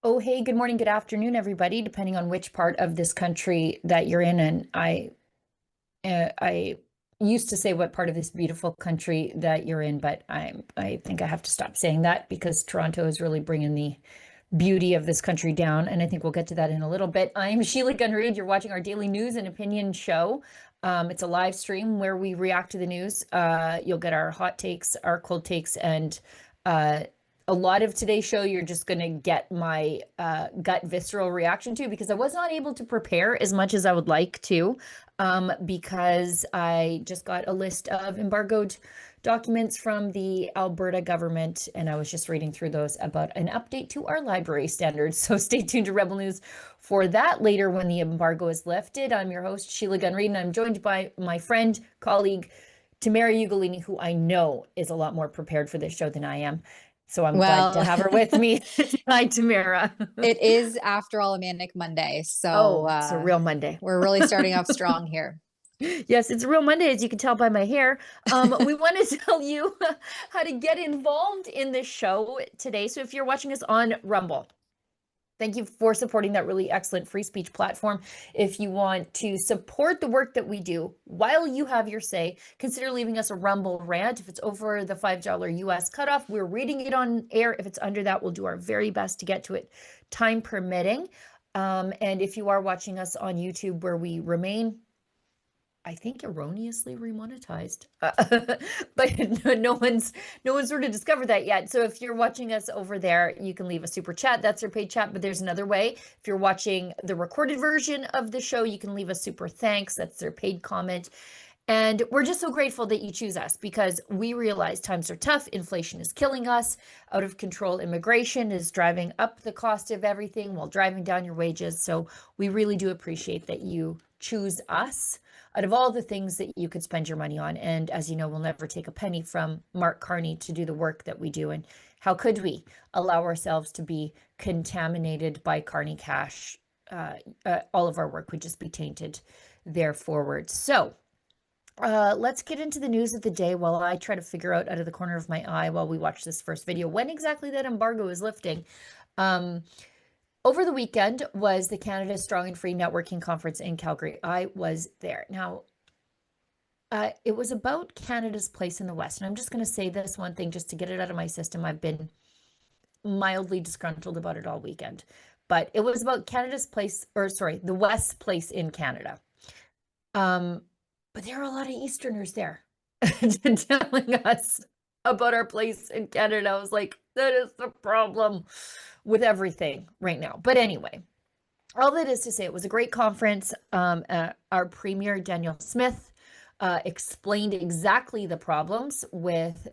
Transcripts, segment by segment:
Oh, hey, good morning, good afternoon, everybody, depending on which part of this country that you're in. And I used to say what part of this beautiful country that you're in, but I think I have to stop saying that because Toronto is really bringing the beauty of this country down, and I think we'll get to that in a little bit. I'm Sheila Gunn Reid. You're watching our daily news and opinion show. It's a live stream where we react to the news. You'll get our hot takes, our cold takes, and uh, a lot of today's show you're just going to get my gut visceral reaction to because I was not able to prepare as much as I would like to because I just got a list of embargoed documents from the Alberta government, and I was just reading through those about an update to our library standards. So stay tuned to Rebel News for that later when the embargo is lifted. I'm your host, Sheila Gunn Reid, and I'm joined by my friend, colleague, Tamara Ugolini, who I know is a lot more prepared for this show than I am. So I'm glad to Well, have her with me tonight, Tamara. it is, after all, a Manic Monday. So Oh, it's a real Monday. we're really starting off strong here. Yes, it's a real Monday, as you can tell by my hair. We want to tell you how to get involved in this show today. So if you're watching us on Rumble, thank you for supporting that really excellent free speech platform. If you want to support the work that we do while you have your say, consider leaving us a Rumble rant. If it's over the $5 US cutoff, we're reading it on air. If it's under that, we'll do our very best to get to it, time permitting. And if you are watching us on YouTube, where we remain, I think, erroneously remonetized, but no one's sort of discovered that yet. So if you're watching us over there, you can leave a super chat. That's our paid chat. But there's another way. If you're watching the recorded version of the show, you can leave a super thanks. That's their paid comment. And we're just so grateful that you choose us because we realize times are tough. Inflation is killing us. Out of control immigration is driving up the cost of everything while driving down your wages. So we really do appreciate that you choose us out of all the things that you could spend your money on. And as you know, we'll never take a penny from Mark Carney to do the work that we do. And how could we allow ourselves to be contaminated by Carney cash? All of our work would just be tainted there forward. So let's get into the news of the day while I try to figure out of the corner of my eye while we watch this first video when exactly that embargo is lifting. Over the weekend was the Canada Strong and Free Networking Conference in Calgary. I was there. Now, it was about Canada's place in the West. And I'm just going to say this one thing just to get it out of my system. I've been mildly disgruntled about it all weekend. But it was about Canada's place, or sorry, the West's place in Canada. But there are a lot of Easterners there telling us about our place in Canada. I was like, that is the problem with everything right now. But anyway, all that is to say, it was a great conference. Our Premier, Danielle Smith, explained exactly the problems with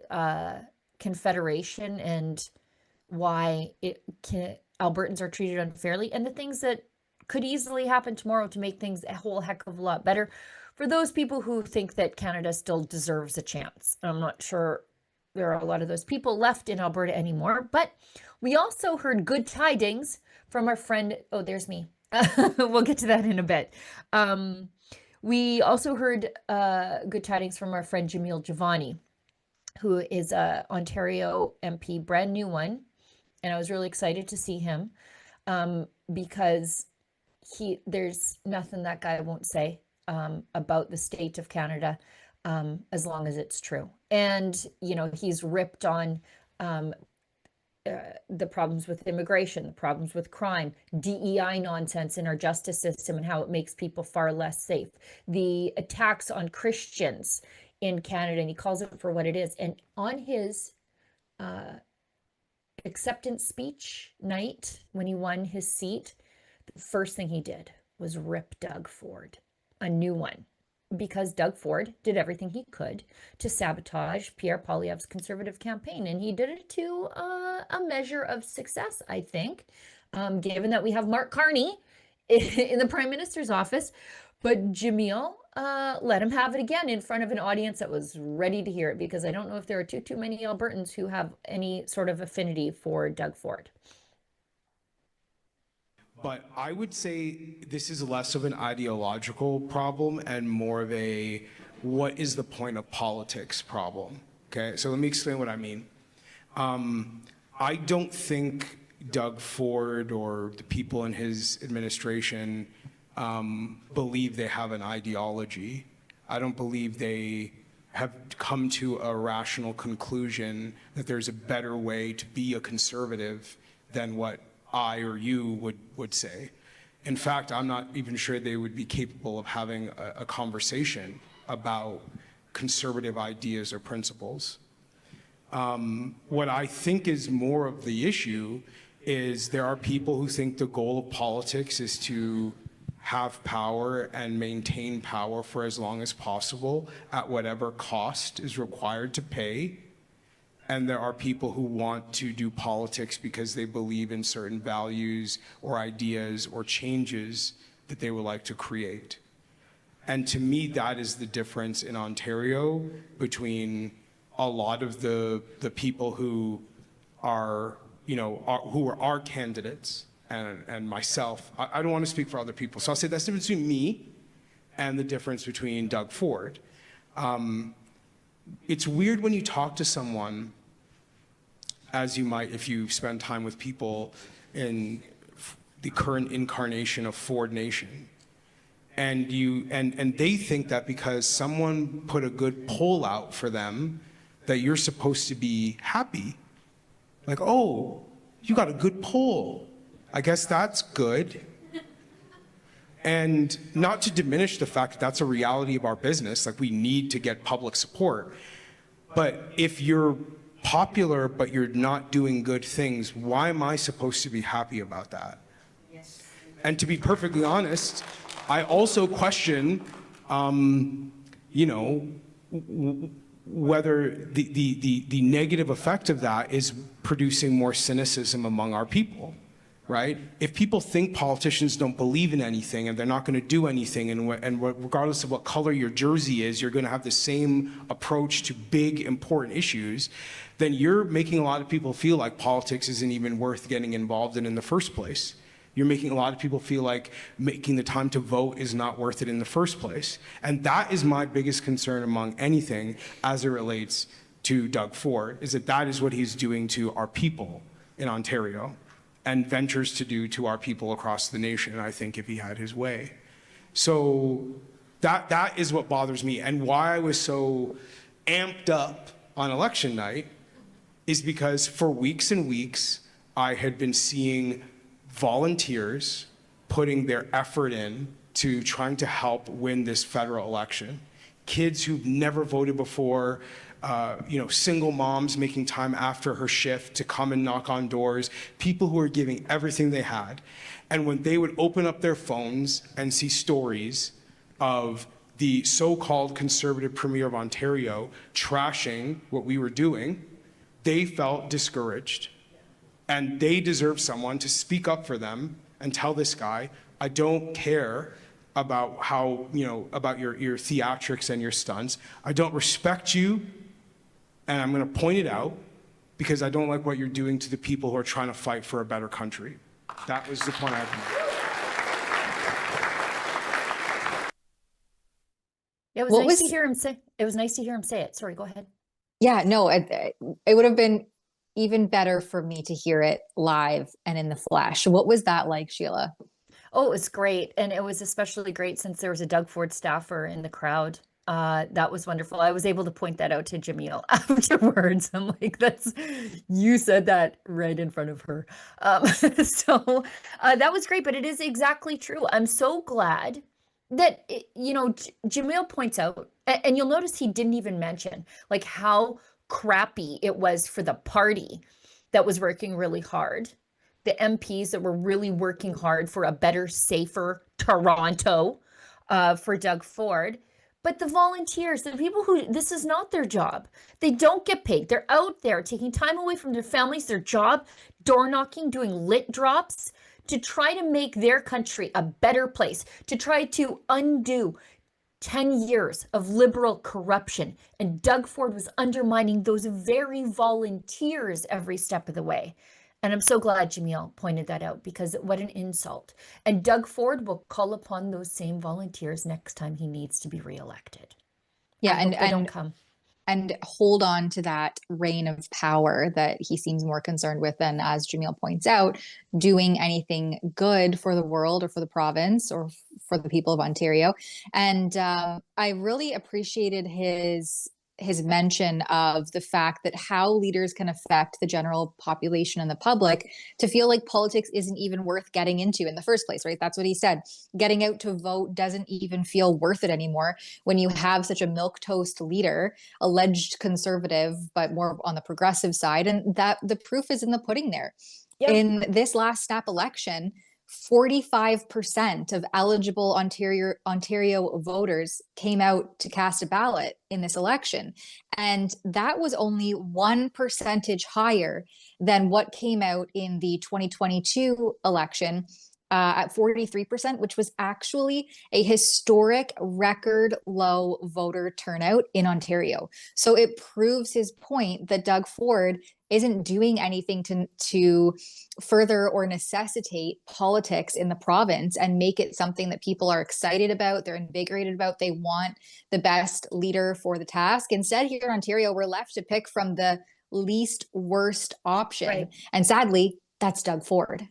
Confederation and why Albertans are treated unfairly and the things that could easily happen tomorrow to make things a whole heck of a lot better for those people who think that Canada still deserves a chance. I'm not sure there are a lot of those people left in Alberta anymore, but we also heard good tidings from our friend. Oh, there's me. We'll get to that in a bit. We also heard good tidings from our friend Jamil Javani, who is a Ontario MP, brand new one. And I was really excited to see him because there's nothing that guy won't say about the state of Canada as long as it's true. And, you know, he's ripped on the problems with immigration, the problems with crime, DEI nonsense in our justice system and how it makes people far less safe, the attacks on Christians in Canada, and he calls it for what it is. And on his acceptance speech night, when he won his seat, the first thing he did was rip Doug Ford a new one, because Doug Ford did everything he could to sabotage Pierre Poilievre's Conservative campaign. And he did it to a measure of success, I think, given that we have Mark Carney in the Prime Minister's office. But Jamil let him have it again in front of an audience that was ready to hear it, because I don't know if there are too many Albertans who have any sort of affinity for Doug Ford. But I would say this is less of an ideological problem and more of a what is the point of politics problem. Okay, so let me explain what I mean. I don't think Doug Ford or the people in his administration believe they have an ideology. I don't believe they have come to a rational conclusion that there's a better way to be a conservative than what I or you would say. In fact, I'm not even sure they would be capable of having a conversation about conservative ideas or principles. What I think is more of the issue is there are people who think the goal of politics is to have power and maintain power for as long as possible at whatever cost is required to pay. And there are people who want to do politics because they believe in certain values or ideas or changes that they would like to create. And to me, that is the difference in Ontario between a lot of the people who are, who are our candidates and myself. I don't want to speak for other people. So I'll say that's the difference between me and the difference between Doug Ford. It's weird when you talk to someone, as you might if you spend time with people in the current incarnation of Ford Nation, and they think that because someone put a good poll out for them, that you're supposed to be happy. Like, oh, you got a good poll. I guess that's good. And not to diminish the fact that that's a reality of our business, like we need to get public support. But if you're popular but you're not doing good things, why am I supposed to be happy about that? Yes. And to be perfectly honest, I also question, whether the negative effect of that is producing more cynicism among our people, right? If people think politicians don't believe in anything and they're not going to do anything, and regardless of what color your jersey is, you're going to have the same approach to big, important issues, then you're making a lot of people feel like politics isn't even worth getting involved in the first place. You're making a lot of people feel like making the time to vote is not worth it in the first place. And that is my biggest concern among anything as it relates to Doug Ford, is that is what he's doing to our people in Ontario and ventures to do to our people across the nation, I think, if he had his way. So that is what bothers me. And why I was so amped up on election night is because for weeks and weeks, I had been seeing volunteers putting their effort in to trying to help win this federal election. Kids who've never voted before, single moms making time after her shift to come and knock on doors, people who are giving everything they had. And when they would open up their phones and see stories of the so-called Conservative Premier of Ontario trashing what we were doing, they felt discouraged. And they deserve someone to speak up for them and tell this guy, I don't care about how, about your theatrics and your stunts. I don't respect you, and I'm going to point it out because I don't like what you're doing to the people who are trying to fight for a better country. That was the point I had to make. Yeah, it was nice to hear him say. It was nice to hear him say it. Sorry, go ahead. Yeah, no, it would have been even better for me to hear it live and in the flesh. What was that like, Sheila? Oh, it was great. And it was especially great since there was a Doug Ford staffer in the crowd. That was wonderful. I was able to point that out to Jamil afterwards. I'm like, you said that right in front of her. So that was great, but it is exactly true. I'm so glad that, Jamil points out, and you'll notice he didn't even mention like how crappy it was for the party that was working really hard, the MPs that were really working hard for a better, safer Toronto for Doug Ford. But the volunteers, the people who, this is not their job. They don't get paid. They're out there taking time away from their families, their job, door knocking, doing lit drops to try to make their country a better place, to try to undo 10 years of liberal corruption. And Doug Ford was undermining those very volunteers every step of the way. And I'm so glad Jamil pointed that out, because what an insult. And Doug Ford will call upon those same volunteers next time he needs to be reelected. Yeah, and they don't come. and hold on to that reign of power that he seems more concerned with than, as Jamil points out, doing anything good for the world or for the province or for the people of Ontario. And I really appreciated his mention of the fact that how leaders can affect the general population and the public to feel like politics isn't even worth getting into in the first place, right? That's what he said. Getting out to vote doesn't even feel worth it anymore when you have such a milquetoast leader, alleged conservative, but more on the progressive side. And that the proof is in the pudding there. Yep. In this last snap election, 45% of eligible Ontario voters came out to cast a ballot in this election. And that was only 1% higher than what came out in the 2022 election at 43%, which was actually a historic record low voter turnout in Ontario. So it proves his point that Doug Ford isn't doing anything to further or necessitate politics in the province and make it something that people are excited about, they're invigorated about, they want the best leader for the task. Instead, here in Ontario, we're left to pick from the least worst option. Right. And sadly, that's Doug Ford.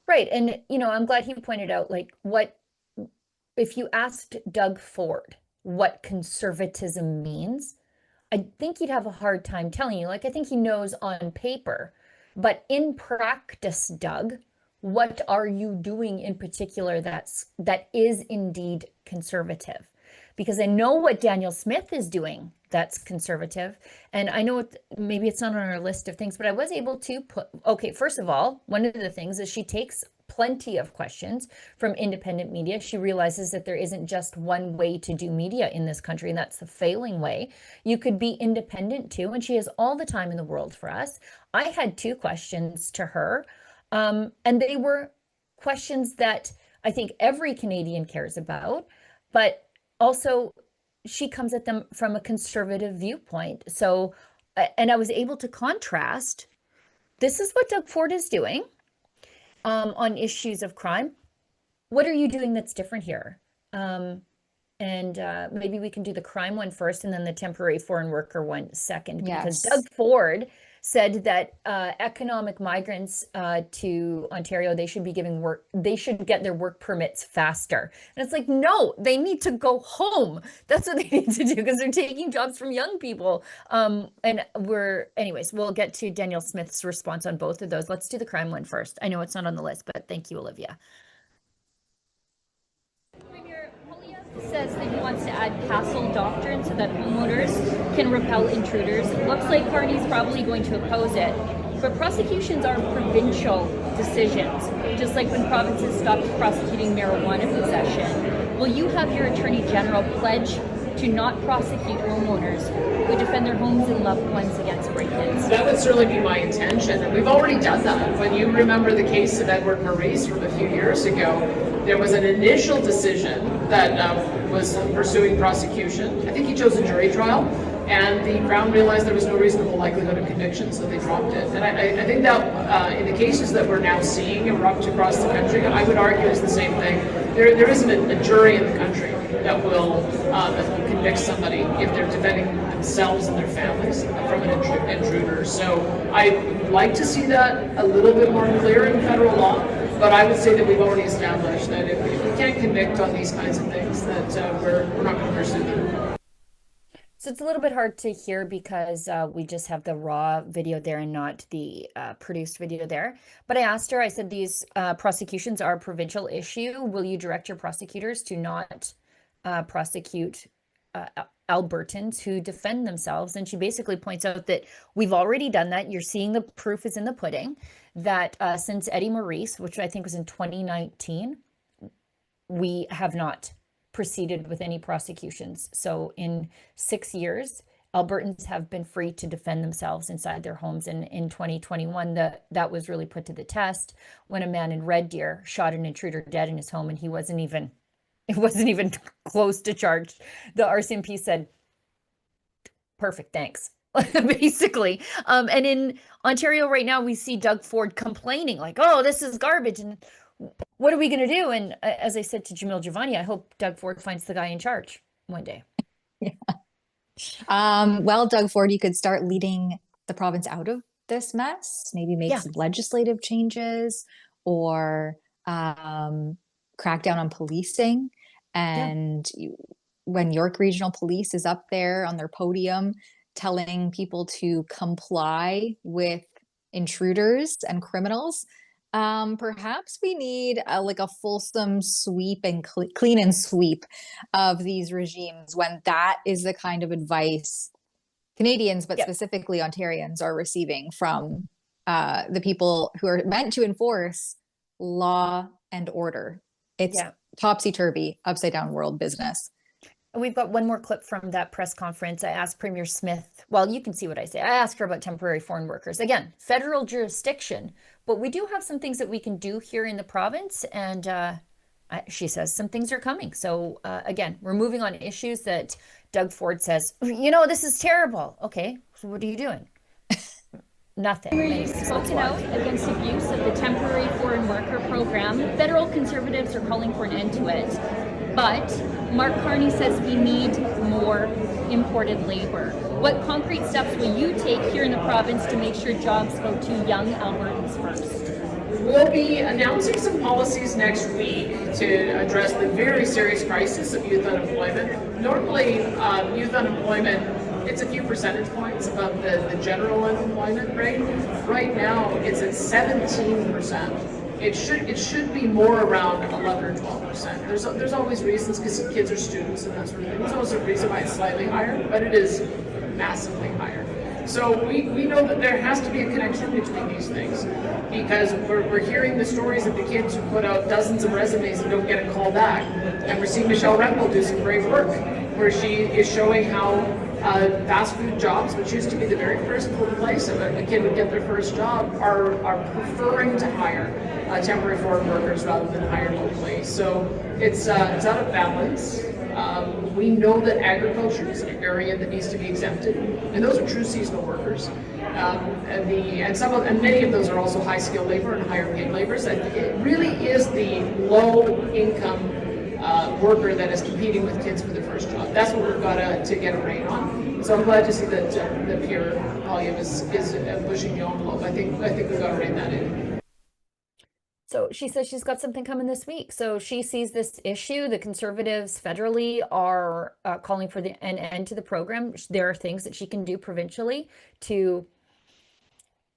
Right. And, you know, I'm glad he pointed out, like, what if you asked Doug Ford what conservatism means, I think he'd have a hard time telling you. Like, I think he knows on paper, but in practice, Doug, what are you doing in particular that is indeed conservative? Because I know what Danielle Smith is doing that's conservative. And I know maybe it's not on our list of things, but I was able to put, okay, first of all, one of the things is she takes plenty of questions from independent media. She realizes that there isn't just one way to do media in this country, and that's the failing way. You could be independent too, and she has all the time in the world for us. I had 2 questions to her, and they were questions that I think every Canadian cares about, but also she comes at them from a conservative viewpoint. So, and I was able to contrast, this is what Doug Ford is doing on issues of crime. What are you doing that's different here? And maybe we can do the crime one first and then the temporary foreign worker one second, because Doug Ford said that economic migrants to Ontario, they should be giving work, they should get their work permits faster. And it's like, no, they need to go home. That's what they need to do, because they're taking jobs from young people. Anyways, we'll get to Danielle Smith's response on both of those. Let's do the crime one first. I know it's not on the list, but thank you, Olivia. Says that he wants to add castle doctrine so that homeowners can repel intruders. It looks like Carney's probably going to oppose it. But prosecutions are provincial decisions, just like when provinces stopped prosecuting marijuana possession. Will you have your Attorney General pledge to not prosecute homeowners who defend their homes and loved ones against break-ins? That would certainly be my intention, and we've already done that. When you remember the case of Edward Maurice from a few years ago, there was an initial decision that was pursuing prosecution. I think he chose a jury trial, and the Crown realized there was no reasonable likelihood of conviction, so they dropped it. And I think that in the cases that we're now seeing erupt across the country, I would argue is the same thing. There isn't a jury in the country that will convict somebody if they're defending themselves and their families from an intruder. So I would like to see that a little bit more clear in federal law, but I would say that we've already established that if we can't convict on these kinds of things, that we're not going to pursue them. So it's a little bit hard to hear because we just have the raw video there and not the produced video there. But I asked her, I said, these prosecutions are a provincial issue. Will you direct your prosecutors to not prosecute Albertans who defend themselves? And she basically points out that we've already done that. You're seeing the proof is in the pudding, that since Eddie Maurice, which I think was in 2019, we have not proceeded with any prosecutions. So in 6 years, Albertans have been free to defend themselves inside their homes. And in 2021, that was really put to the test when a man in Red Deer shot an intruder dead in his home, and it wasn't even close to charged. The RCMP said, perfect, thanks. Basically. And in Ontario right now, we see Doug Ford complaining like, oh, this is garbage. And what are we going to do? And as I said to Jamil Giovanni, I hope Doug Ford finds the guy in charge one day. Yeah. Well, Doug Ford, you could start leading the province out of this mess, maybe make Yeah. some legislative changes or crack down on policing. And when York Regional Police is up there on their podium telling people to comply with intruders and criminals, perhaps we need like a fulsome sweep and clean and sweep of these regimes when that is the kind of advice Canadians, but specifically Ontarians, are receiving from the people who are meant to enforce law and order. It's topsy-turvy, upside-down world business. We've got one more clip from that press conference. I asked Premier Smith, well, you can see what I say. I asked her about temporary foreign workers. Again, federal jurisdiction, but we do have some things that we can do here in the province. And she says some things are coming. So again, we're moving on issues that Doug Ford says, you know, this is terrible. Okay, so what are you doing? Nothing. You've spoken out against abuse of the temporary foreign worker program. Federal Conservatives are calling for an end to it. But Mark Carney says we need more imported labor. What concrete steps will you take here in the province to make sure jobs go to young Albertans first? We'll be announcing some policies next week to address the very serious crisis of youth unemployment. Normally, youth unemployment, it's a few percentage points above the general unemployment rate. Right now, it's at 17%. It should be more around 11 or 12%. There's always reasons because kids are students and that sort of thing. There's also a reason why it's slightly higher, but it is massively higher. So we know that there has to be a connection between these things because we're hearing the stories of the kids who put out dozens of resumes and don't get a call back. And we're seeing Michelle Rempel do some great work where she is showing how fast food jobs, which used to be the very first place a kid would get their first job, are preferring to hire temporary foreign workers rather than hire locally. So it's out of balance. We know that agriculture is an area that needs to be exempted, and those are true seasonal workers. And many of those are also high skilled labor and higher paid labor. So it really is the low income worker that is competing with kids for their first job. That's what we've got to get a rein on. So I'm glad to see that the Pierre Poilievre is pushing the envelope. I think we've got to rein that in. So she says she's got something coming this week. So she sees this issue. The Conservatives federally are calling for an end to the program. There are things that she can do provincially to,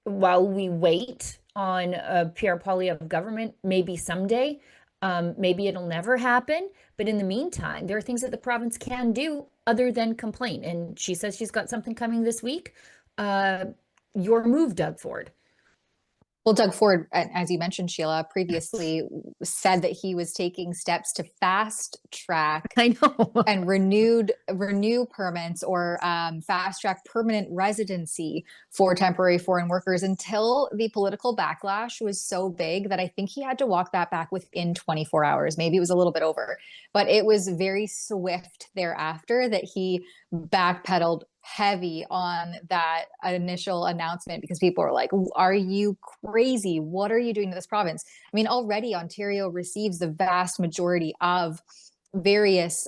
while we wait on a Pierre Poilievre government, maybe someday, maybe it'll never happen. But in the meantime, there are things that the province can do other than complain. And she says she's got something coming this week. Your move, Doug Ford. Well, Doug Ford, as you mentioned, Sheila, previously said that he was taking steps to fast track and renew permits or fast track permanent residency for temporary foreign workers until the political backlash was so big that I think he had to walk that back within 24 hours. Maybe it was a little bit over, but it was very swift thereafter that he backpedaled heavy on that initial announcement because people were like, are you crazy? What are you doing to this province? I mean, already Ontario receives the vast majority of various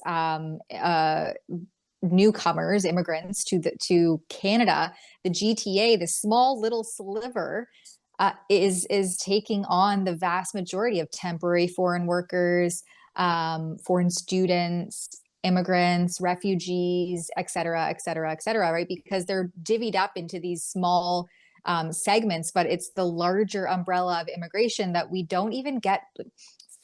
newcomers, immigrants to Canada. The GTA, the small little sliver, is taking on the vast majority of temporary foreign workers, foreign students, immigrants, refugees, et cetera, right? Because they're divvied up into these small segments, but it's the larger umbrella of immigration that we don't even get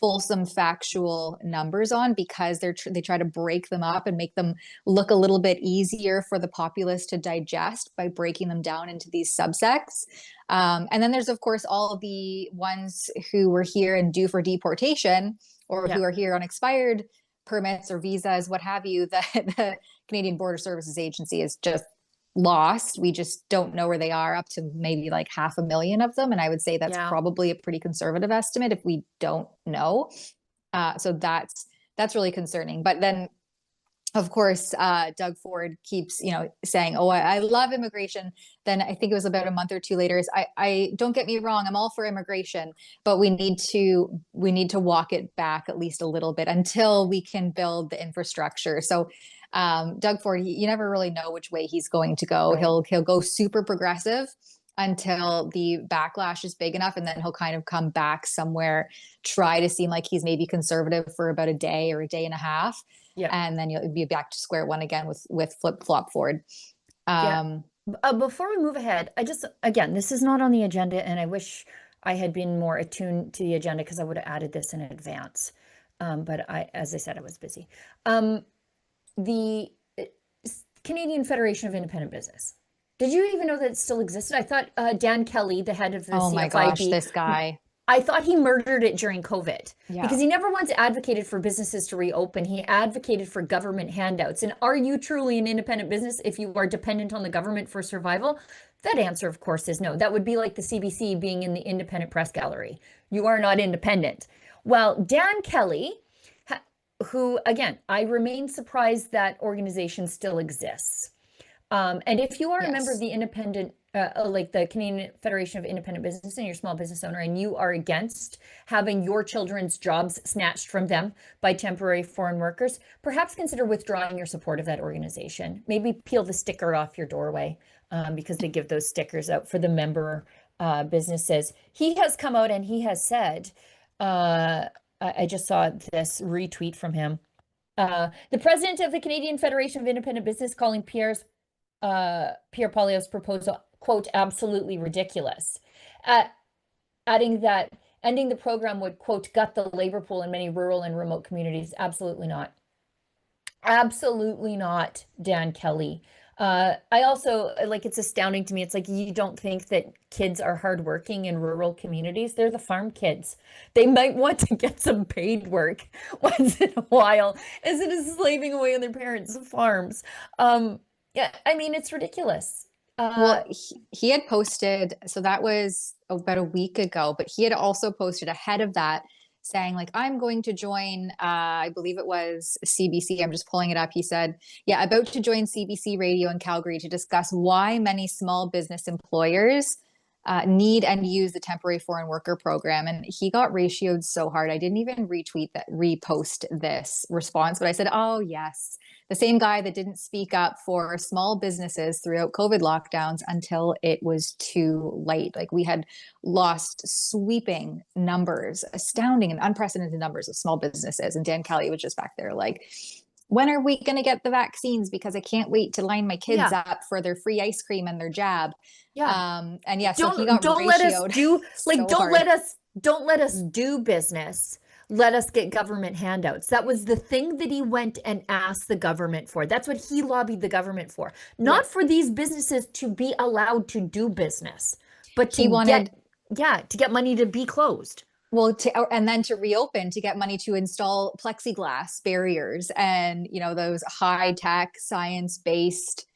fulsome factual numbers on because they try to break them up and make them look a little bit easier for the populace to digest by breaking them down into these subsects. And then there's, of course, all of the ones who were here and due for deportation or who are here on expired permits or visas, what have you, that the Canadian Border Services Agency is just lost. We just don't know where they are, up to maybe like 500,000 of them. And I would say that's probably a pretty conservative estimate if we don't know. So that's really concerning. But then, of course, Doug Ford keeps, saying, "Oh, I love immigration." Then I think it was about a month or two later, I don't get me wrong, I'm all for immigration, but we need to walk it back at least a little bit until we can build the infrastructure. So Doug Ford, you never really know which way he's going to go. Right. He'll go super progressive until the backlash is big enough, and then he'll kind of come back somewhere, try to seem like he's maybe conservative for about a day or a day and a half, and then you'll be back to square one again with flip-flop Ford. Before we move ahead, again, this is not on the agenda, and I wish I had been more attuned to the agenda because I would have added this in advance. But as I said, I was busy. The Canadian Federation of Independent Business. Did you even know that it still existed? I thought Dan Kelly, the head of the CFIB, oh my gosh, this guy. I thought he murdered it during COVID because he never once advocated for businesses to reopen. He advocated for government handouts. And are you truly an independent business if you are dependent on the government for survival? That answer, of course, is no. That would be like the CBC being in the Independent Press Gallery. You are not independent. Well, Dan Kelly, who, again, I remain surprised that organization still exists. And if you are a member of the independent, like the Canadian Federation of Independent Business, and you're a small business owner, and you are against having your children's jobs snatched from them by temporary foreign workers, perhaps consider withdrawing your support of that organization. Maybe peel the sticker off your doorway, because they give those stickers out for the member businesses. He has come out and he has said, I just saw this retweet from him. The president of the Canadian Federation of Independent Business calling Pierre Poilievre's proposal, quote, absolutely ridiculous, adding that ending the program would, quote, gut the labor pool in many rural and remote communities. Absolutely not. Absolutely not, Dan Kelly. I also, like, it's astounding to me. It's like, you don't think that kids are hardworking in rural communities. They're the farm kids. They might want to get some paid work once in a while instead of slaving away on their parents' farms. Yeah, I mean, it's ridiculous. Well, he had posted, so that was about a week ago, but he had also posted ahead of that saying, like, I'm going to join, I believe it was CBC. I'm just pulling it up. He said, yeah, about to join CBC Radio in Calgary to discuss why many small business employers need and use the temporary foreign worker program. And he got ratioed so hard. I didn't even repost this response, but I said, oh, yes. The same guy that didn't speak up for small businesses throughout COVID lockdowns until it was too late. Like, we had lost sweeping numbers, astounding and unprecedented numbers of small businesses. And Dan Kelly was just back there like, when are we going to get the vaccines? Because I can't wait to line my kids up for their free ice cream and their jab. And so he got don't let us do, like, so don't let us do business. Let us get government handouts. That was the thing that he went and asked the government for. That's what he lobbied the government for. Not for these businesses to be allowed to do business, but to get money to be closed. Well, and then to reopen, to get money to install plexiglass barriers and, you know, those high-tech science-based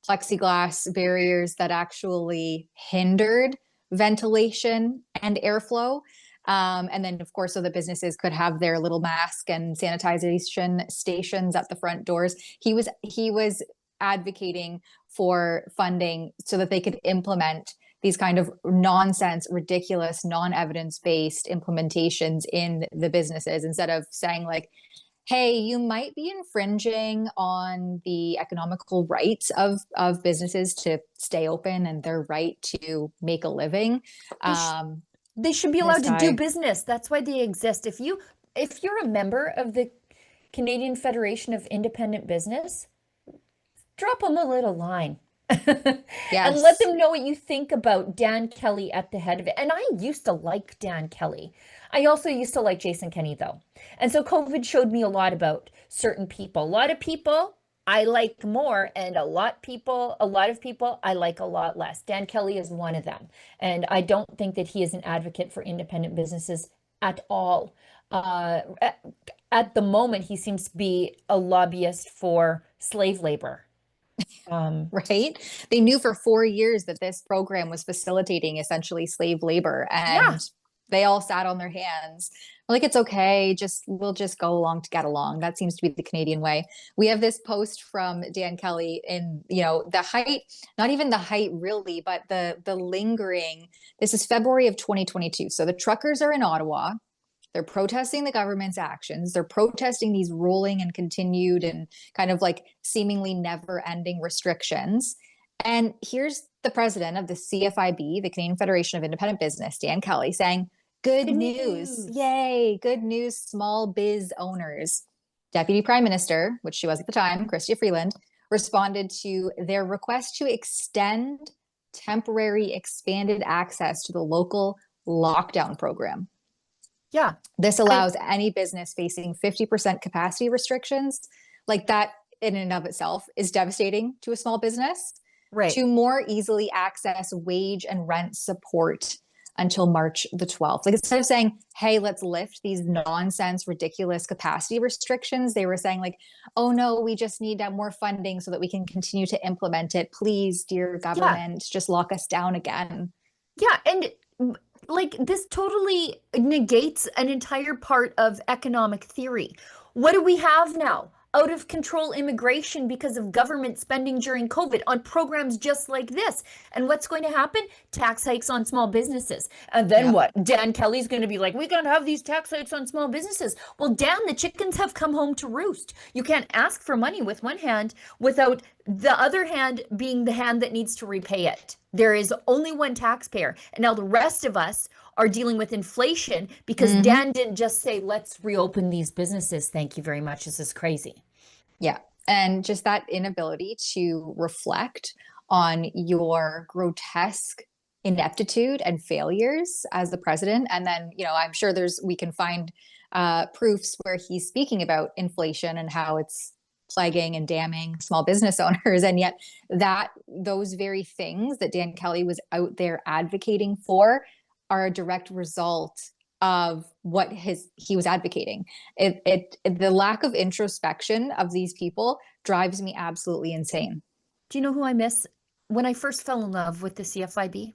plexiglass barriers that actually hindered ventilation and airflow. And then, of course, so the businesses could have their little mask and sanitization stations at the front doors. He was advocating for funding so that they could implement these kind of nonsense, ridiculous, non-evidence-based implementations in the businesses, instead of saying, like, hey, you might be infringing on the economical rights of businesses to stay open and their right to make a living. They should be allowed to do business. That's why they exist. If you're a member of the Canadian Federation of Independent Business, drop them a little line. And let them know what you think about Dan Kelly at the head of it. And I used to like Dan Kelly. I also used to like Jason Kenney, though. And so COVID showed me a lot about certain people. A lot of people I like more, and a lot of people I like a lot less. Dan Kelly is one of them. And I don't think that he is an advocate for independent businesses at all. At the moment, he seems to be a lobbyist for slave labor. Right? They knew for 4 years that this program was facilitating essentially slave labor, and they all sat on their hands. Like, it's okay. We'll just go along to get along. That seems to be the Canadian way. We have this post from Dan Kelly in, you know, the height, not even the height really, but the lingering. This is February of 2022. So the truckers are in Ottawa. They're protesting the government's actions. They're protesting these rolling and continued and kind of like seemingly never ending restrictions. And here's the president of the CFIB, the Canadian Federation of Independent Business, Dan Kelly, saying, good news. Yay, good news, small biz owners. Deputy Prime Minister, which she was at the time, Chrystia Freeland, responded to their request to extend temporary expanded access to the local lockdown program. Yeah. This allows any business facing 50% capacity restrictions, like that in and of itself is devastating to a small business, Right. to more easily access wage and rent support until March the 12th. Like instead of saying, hey, let's lift these nonsense, ridiculous capacity restrictions, they were saying like, oh no, we just need more funding so that we can continue to implement it. Please, dear government, just lock us down again. Yeah. And like this totally negates an entire part of economic theory. What do we have now? Out of control immigration because of government spending during COVID on programs just like this. And what's going to happen? Tax hikes on small businesses. And then what? Dan Kelly's going to be like, we got to have these tax hikes on small businesses. Well, Dan, the chickens have come home to roost. You can't ask for money with one hand without the other hand being the hand that needs to repay it. There is only one taxpayer. And now the rest of us are dealing with inflation because Dan didn't just say, let's reopen these businesses. Thank you very much. This is crazy. Yeah. And just that inability to reflect on your grotesque ineptitude and failures as the president. And then, you know, I'm sure we can find proofs where he's speaking about inflation and how it's plaguing and damning small business owners. And yet those very things that Dan Kelly was out there advocating for are a direct result of what he was advocating. The lack of introspection of these people drives me absolutely insane. Do you know who I miss? When I first fell in love with the CFIB,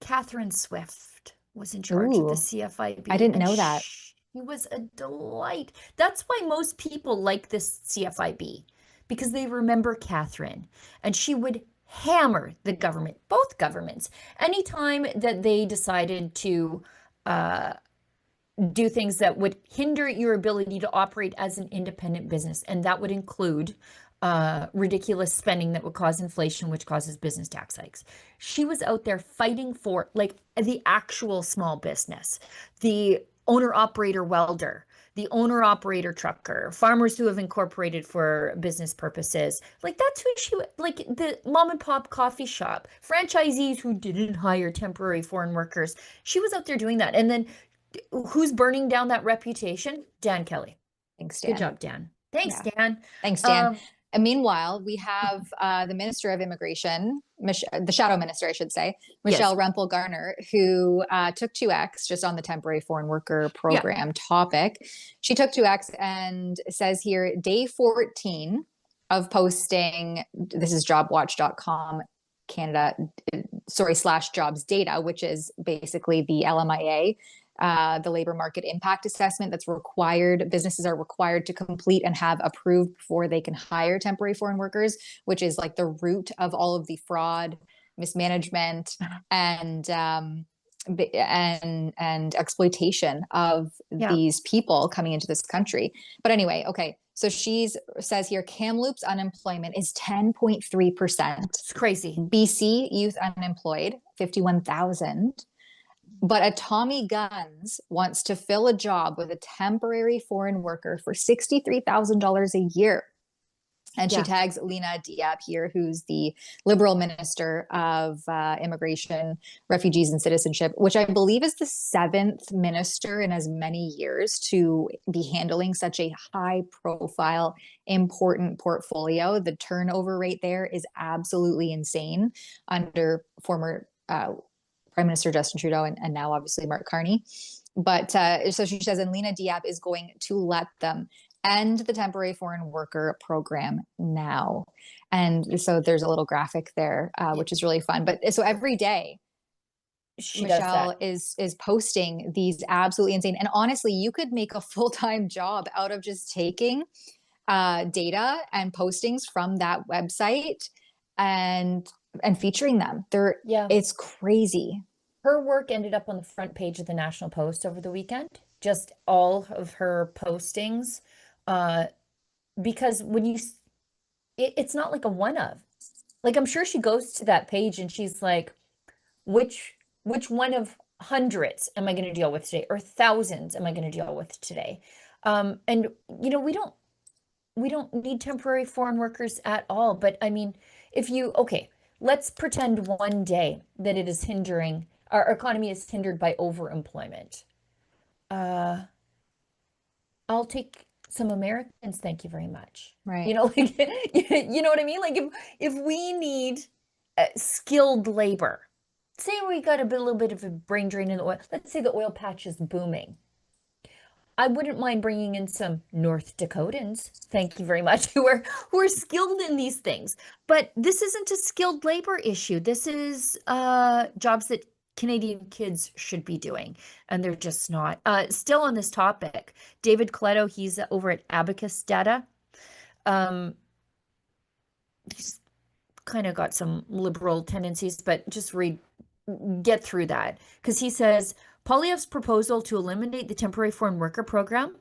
Catherine Swift was in charge of the CFIB. I didn't know that. She was a delight. That's why most people like this CFIB, because they remember Catherine, and she would hammer the government, both governments, anytime that they decided to do things that would hinder your ability to operate as an independent business. And that would include ridiculous spending that would cause inflation, which causes business tax hikes. She was out there fighting for like the actual small business, the owner-operator welder, the owner-operator trucker, farmers who have incorporated for business purposes. Like that's who like the mom and pop coffee shop, franchisees who didn't hire temporary foreign workers. She was out there doing that. And then who's burning down that reputation? Dan Kelly. Thanks, Dan. Good job, Dan. Thanks, Dan. Thanks, Dan. And meanwhile, we have the Minister of Immigration, the Shadow Minister, I should say, Michelle Rempel-Garner, who took to X just on the temporary foreign worker program topic. She took to X and says here, day 14 of posting, this is jobwatch.com Canada, /jobs data, which is basically the LMIA, the labor market impact assessment that's required. Businesses are required to complete and have approved before they can hire temporary foreign workers, which is like the root of all of the fraud, mismanagement, and exploitation of these people coming into this country. But anyway, okay. So she says here, Kamloops unemployment is 10.3%. It's crazy. BC youth unemployed, 51,000. But a Tommy Guns wants to fill a job with a temporary foreign worker for $63,000 a year. And she tags Lena Diab here, who's the Liberal Minister of Immigration, Refugees and Citizenship, which I believe is the 7th minister in as many years to be handling such a high-profile, important portfolio. The turnover rate there is absolutely insane under former Prime Minister Justin Trudeau and now obviously Mark Carney. But so she says, and Lena Diab is going to let them end the temporary foreign worker program now. And so there's a little graphic there, which is really fun. But so every day, Michelle is posting these absolutely insane. And honestly, you could make a full-time job out of just taking data and postings from that website and featuring them. It's crazy. Her work ended up on the front page of the National Post over the weekend. just all of her postings, because when it's not like a one of. Like, I'm sure she goes to that page and she's like, which one of hundreds am I going to deal with today, or thousands am I going to deal with today? And we don't need temporary foreign workers at all. But I mean, okay, let's pretend one day that it is hindering, our economy is hindered by overemployment. I'll take some Americans, thank you very much. Right. You know, like, you know what I mean? Like, if we need skilled labor, say we got little bit of a brain drain in the oil, let's say the oil patch is booming. I wouldn't mind bringing in some North Dakotans, thank you very much, who are skilled in these things. But this isn't a skilled labor issue. This is jobs that Canadian kids should be doing, and they're just not. Still on this topic, David Coletto, he's over at Abacus Data. He's kind of got some liberal tendencies, but just get through that, because he says Poilievre's proposal to eliminate the temporary foreign worker program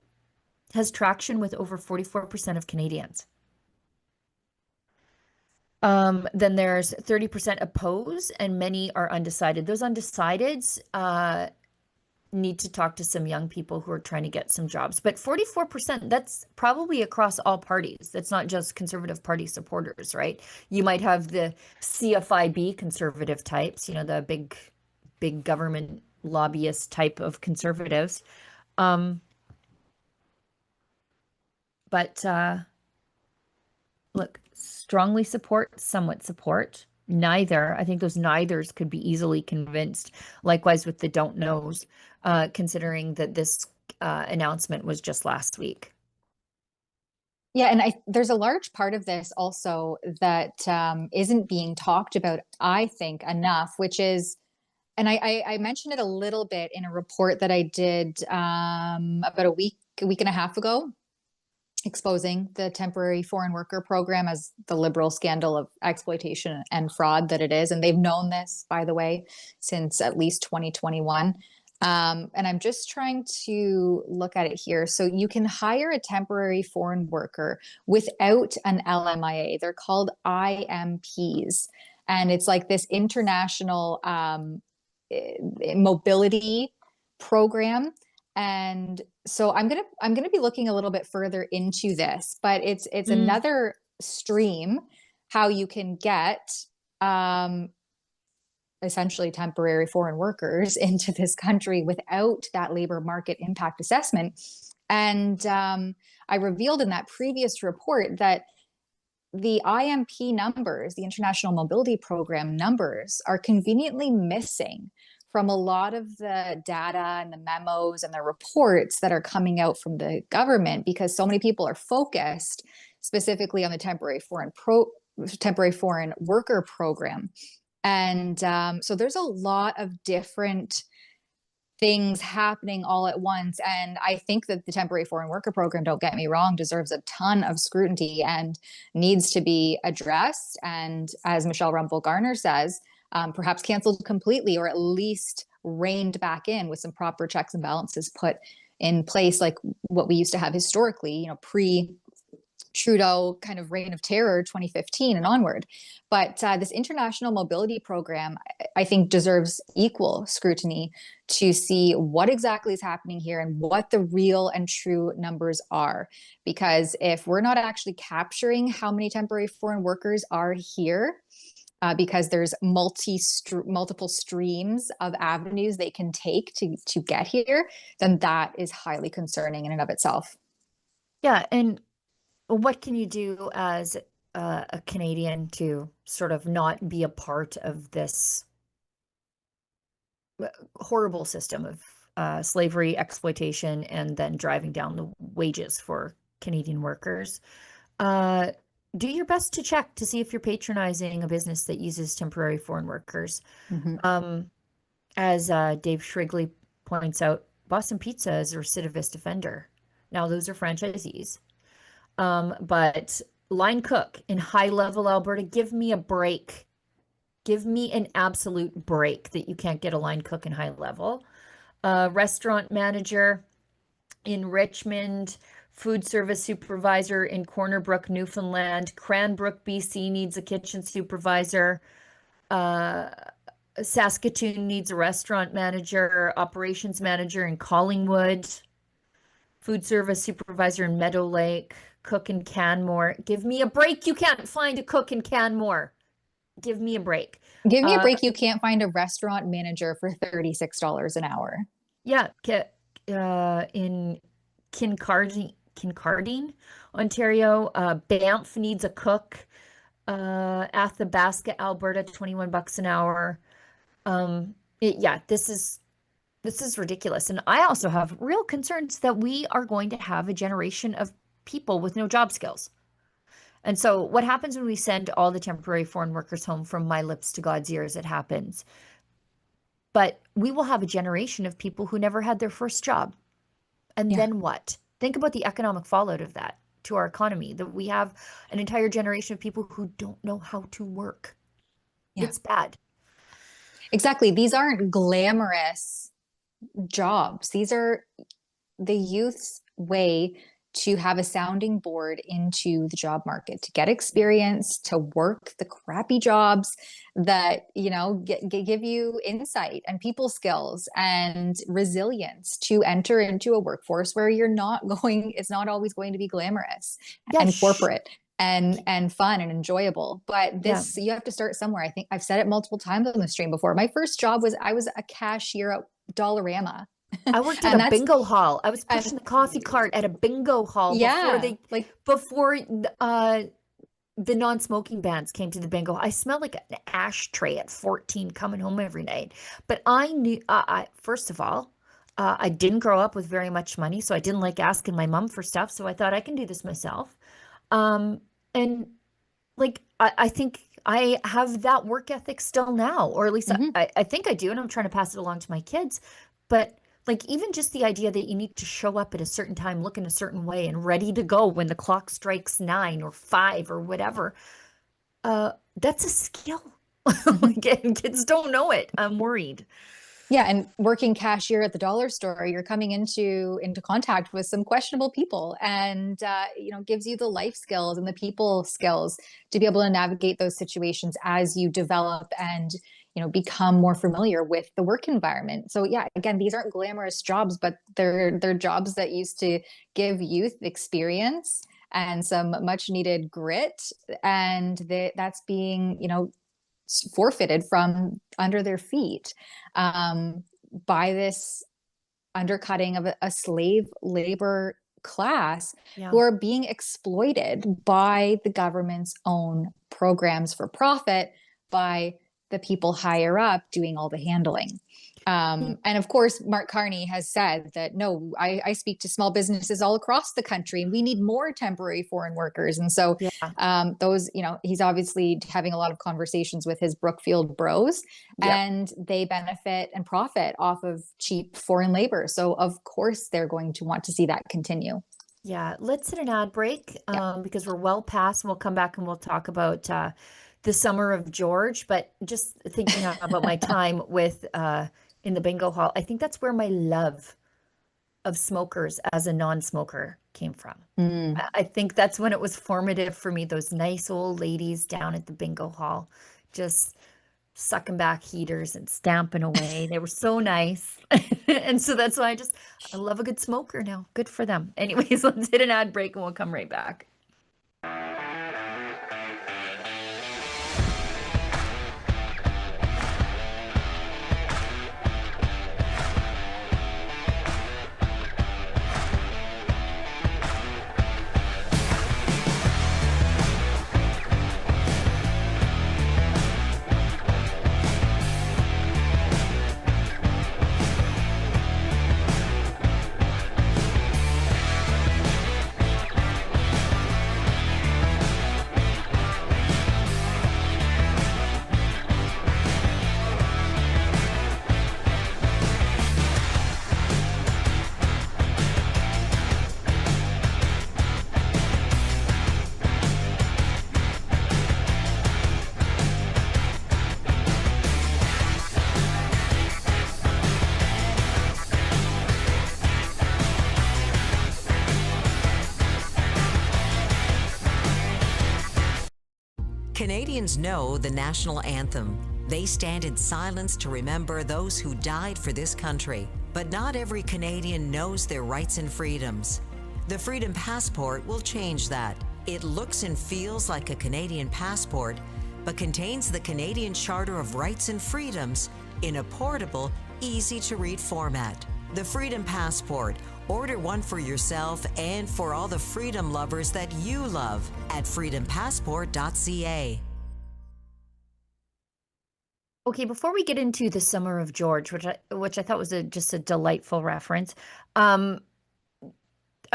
has traction with over 44% of Canadians. Then there's 30% oppose, and many are undecided. Those undecideds need to talk to some young people who are trying to get some jobs. But 44%, that's probably across all parties. That's not just Conservative Party supporters, right? You might have the CFIB conservative types, you know, the big government lobbyist type of conservatives. But look, strongly support, somewhat support. Neither. I think those neithers could be easily convinced. Likewise with the don't knows, considering that this announcement was just last week. Yeah, and there's a large part of this also that isn't being talked about, I think, enough, which is, and I mentioned it a little bit in a report that I did about a week and a half ago, exposing the temporary foreign worker program as the liberal scandal of exploitation and fraud that it is. And they've known this, by the way, since at least 2021. And I'm just trying to look at it here. So you can hire a temporary foreign worker without an LMIA. They're called IMPs. And it's like this international mobility program. And so I'm gonna be looking a little bit further into this, but it's another stream how you can get essentially temporary foreign workers into this country without that labor market impact assessment. And I revealed in that previous report that the IMP numbers, the International Mobility Program numbers, are conveniently missing from a lot of the data and the memos and the reports that are coming out from the government, because so many people are focused specifically on the temporary foreign worker program. And so there's a lot of different things happening all at once. And I think that the temporary foreign worker program, don't get me wrong, deserves a ton of scrutiny and needs to be addressed. And as Michelle Rumble-Garner says, perhaps canceled completely, or at least reined back in with some proper checks and balances put in place, like what we used to have historically, you know, pre-Trudeau kind of reign of terror, 2015 and onward. But this international mobility program, I think, deserves equal scrutiny to see what exactly is happening here and what the real and true numbers are. Because if we're not actually capturing how many temporary foreign workers are here, because there's multiple streams of avenues they can take to get here, then that is highly concerning in and of itself. Yeah, and what can you do as a Canadian to sort of not be a part of this horrible system of slavery, exploitation, and then driving down the wages for Canadian workers? Do your best to check to see if you're patronizing a business that uses temporary foreign workers. Mm-hmm. As Dave Shrigley points out, Boston Pizza is a recidivist offender. Now, those are franchisees. But line cook in high-level Alberta, give me a break. Give me an absolute break that you can't get a line cook in high level. Restaurant manager, in Richmond, food service supervisor in Corner Brook, Newfoundland. Cranbrook, BC needs a kitchen supervisor. Saskatoon needs a restaurant manager, operations manager in Collingwood, food service supervisor in Meadow Lake, cook in Canmore. Give me a break. You can't find a cook in Canmore. Give me a break. Give me a break. You can't find a restaurant manager for $36 an hour. Yeah. In Kincardine, Ontario. Banff needs a cook. Athabasca, Alberta, $21 an hour. This is ridiculous. And I also have real concerns that we are going to have a generation of people with no job skills. And so what happens when we send all the temporary foreign workers home? From my lips to God's ears, it happens. But we will have a generation of people who never had their first job. And then what? Think about the economic fallout of that to our economy, that we have an entire generation of people who don't know how to work. It's bad. Exactly. These aren't glamorous jobs. These are the youth's way to have a sounding board into the job market, to get experience, to work the crappy jobs that, give you insight and people skills and resilience to enter into a workforce where it's not always going to be glamorous and corporate and fun and enjoyable. But you have to start somewhere. I think I've said it multiple times on the stream before. My first job I was a cashier at Dollarama. I worked at a bingo hall. I was pushing the coffee cart at a bingo hall before the non-smoking bans came to the bingo. I smelled like an ashtray at 14 coming home every night. But I knew, first of all, I didn't grow up with very much money, so I didn't like asking my mom for stuff. So I thought I can do this myself. I think I have that work ethic still now, or at least I think I do, and I'm trying to pass it along to my kids. But even just the idea that you need to show up at a certain time, look in a certain way, and ready to go when the clock strikes 9 or 5 or whatever, that's a skill. And kids don't know it. I'm worried. Yeah, and working cashier at the dollar store, you're coming into contact with some questionable people, and gives you the life skills and the people skills to be able to navigate those situations as you develop and become more familiar with the work environment. So again, these aren't glamorous jobs, but they're jobs that used to give youth experience and some much needed grit, and that's being forfeited from under their feet by this undercutting of a slave labor class who are being exploited by the government's own programs for profit, by the people higher up doing all the handling. And of course, Mark Carney has said that, no, I speak to small businesses all across the country, and we need more temporary foreign workers. And so those, he's obviously having a lot of conversations with his Brookfield bros, and they benefit and profit off of cheap foreign labor. So of course, they're going to want to see that continue. Yeah, let's hit an ad break because we're well past, and we'll come back and we'll talk about the summer of George. But just thinking about my time with in the bingo hall, I think that's where my love of smokers as a non-smoker came from. I think that's when it was formative for me. Those nice old ladies down at the bingo hall, just sucking back heaters and stamping away. They were so nice. And so that's why I love a good smoker now. Good for them. Anyways, let's hit an ad break and we'll come right back. Canadians know the national anthem. They stand in silence to remember those who died for this country. But not every Canadian knows their rights and freedoms. The Freedom Passport will change that. It looks and feels like a Canadian passport, but contains the Canadian Charter of Rights and Freedoms in a portable, easy-to-read format. The Freedom Passport. Order one for yourself and for all the freedom lovers that you love at freedompassport.ca. Okay, before we get into the Summer of George, which I thought was just a delightful reference, I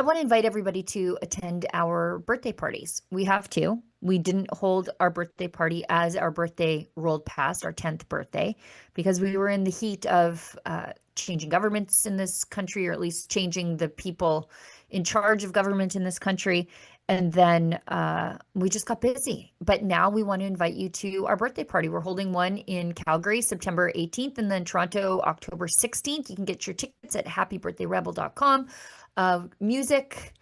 want to invite everybody to attend our birthday parties. We have two. We didn't hold our birthday party as our birthday rolled past, our 10th birthday, because we were in the heat of changing governments in this country, or at least changing the people in charge of government in this country. And then we just got busy. But now we want to invite you to our birthday party. We're holding one in Calgary, September 18th, and then Toronto, October 16th. You can get your tickets at happybirthdayrebel.com. Music,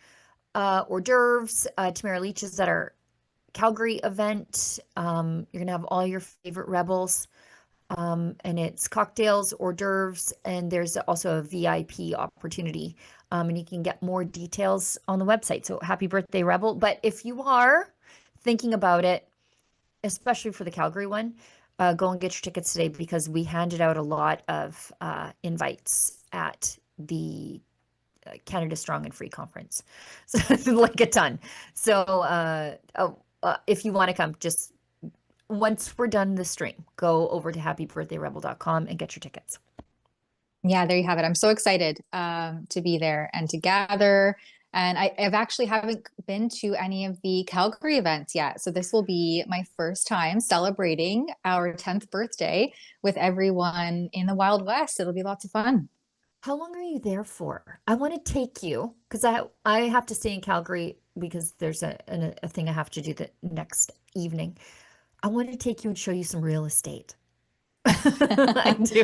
hors d'oeuvres, Tamara Leach is at our Calgary event. You're going to have all your favorite rebels. And it's cocktails, hors d'oeuvres, and there's also a VIP opportunity. And you can get more details on the website. So happy birthday, Rebel. But if you are thinking about it, especially for the Calgary one, go and get your tickets today, because we handed out a lot of invites at the Canada Strong and Free conference. So like a ton. So if you want to come, just once we're done the stream, go over to happybirthdayrebel.com and get your tickets. Yeah, there you have it. I'm so excited to be there and to gather. And I've actually haven't been to any of the Calgary events yet. So this will be my first time celebrating our 10th birthday with everyone in the Wild West. It'll be lots of fun. How long are you there for? I want to take you, because I have to stay in Calgary because there's a thing I have to do the next evening. I want to take you and show you some real estate. I do.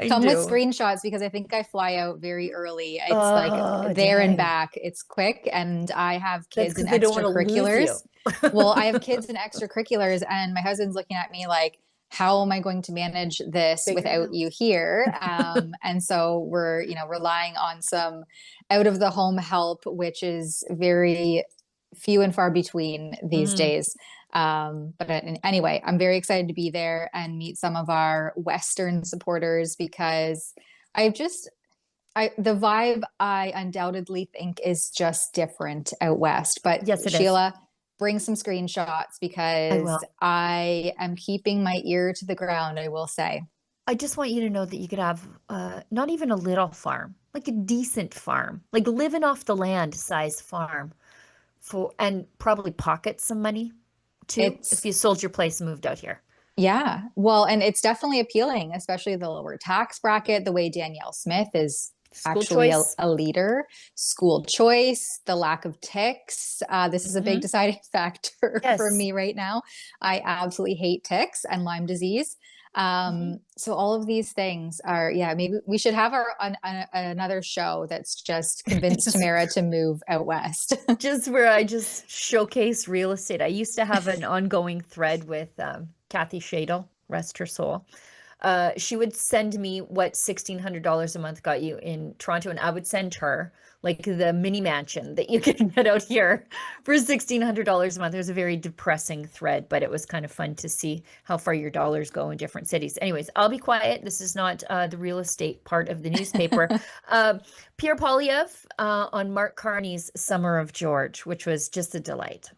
Come with screenshots, because I think I fly out very early. It's like there and back. It's quick, and I have kids in extracurriculars. Well, I have kids in extracurriculars, and my husband's looking at me like, how am I going to manage this without you here? And so we're, relying on some out of the home help, which is very few and far between these days. But anyway, I'm very excited to be there and meet some of our Western supporters, because the vibe I undoubtedly think is just different out West. But yes, Sheila, bring some screenshots, because I am keeping my ear to the ground, I will say. I just want you to know that you could have not even a little farm, like a decent farm, like living off the land size farm, and probably pocket some money too, if you sold your place and moved out here. Yeah. Well, and it's definitely appealing, especially the lower tax bracket, the way Danielle Smith is actually a leader. School choice, the lack of ticks. This is a big deciding factor for me right now. I absolutely hate ticks and Lyme disease. So all of these things are, maybe we should have another show that's just convinced Tamara to move out West. Just where I just showcase real estate. I used to have an ongoing thread with Kathy Shadle, rest her soul. She would send me what $1,600 a month got you in Toronto, and I would send her like the mini mansion that you can get out here for $1,600 a month. It was a very depressing thread, but it was kind of fun to see how far your dollars go in different cities. Anyways, I'll be quiet. This is not the real estate part of the newspaper. Pierre Poilievre on Mark Carney's Summer of George, which was just a delight.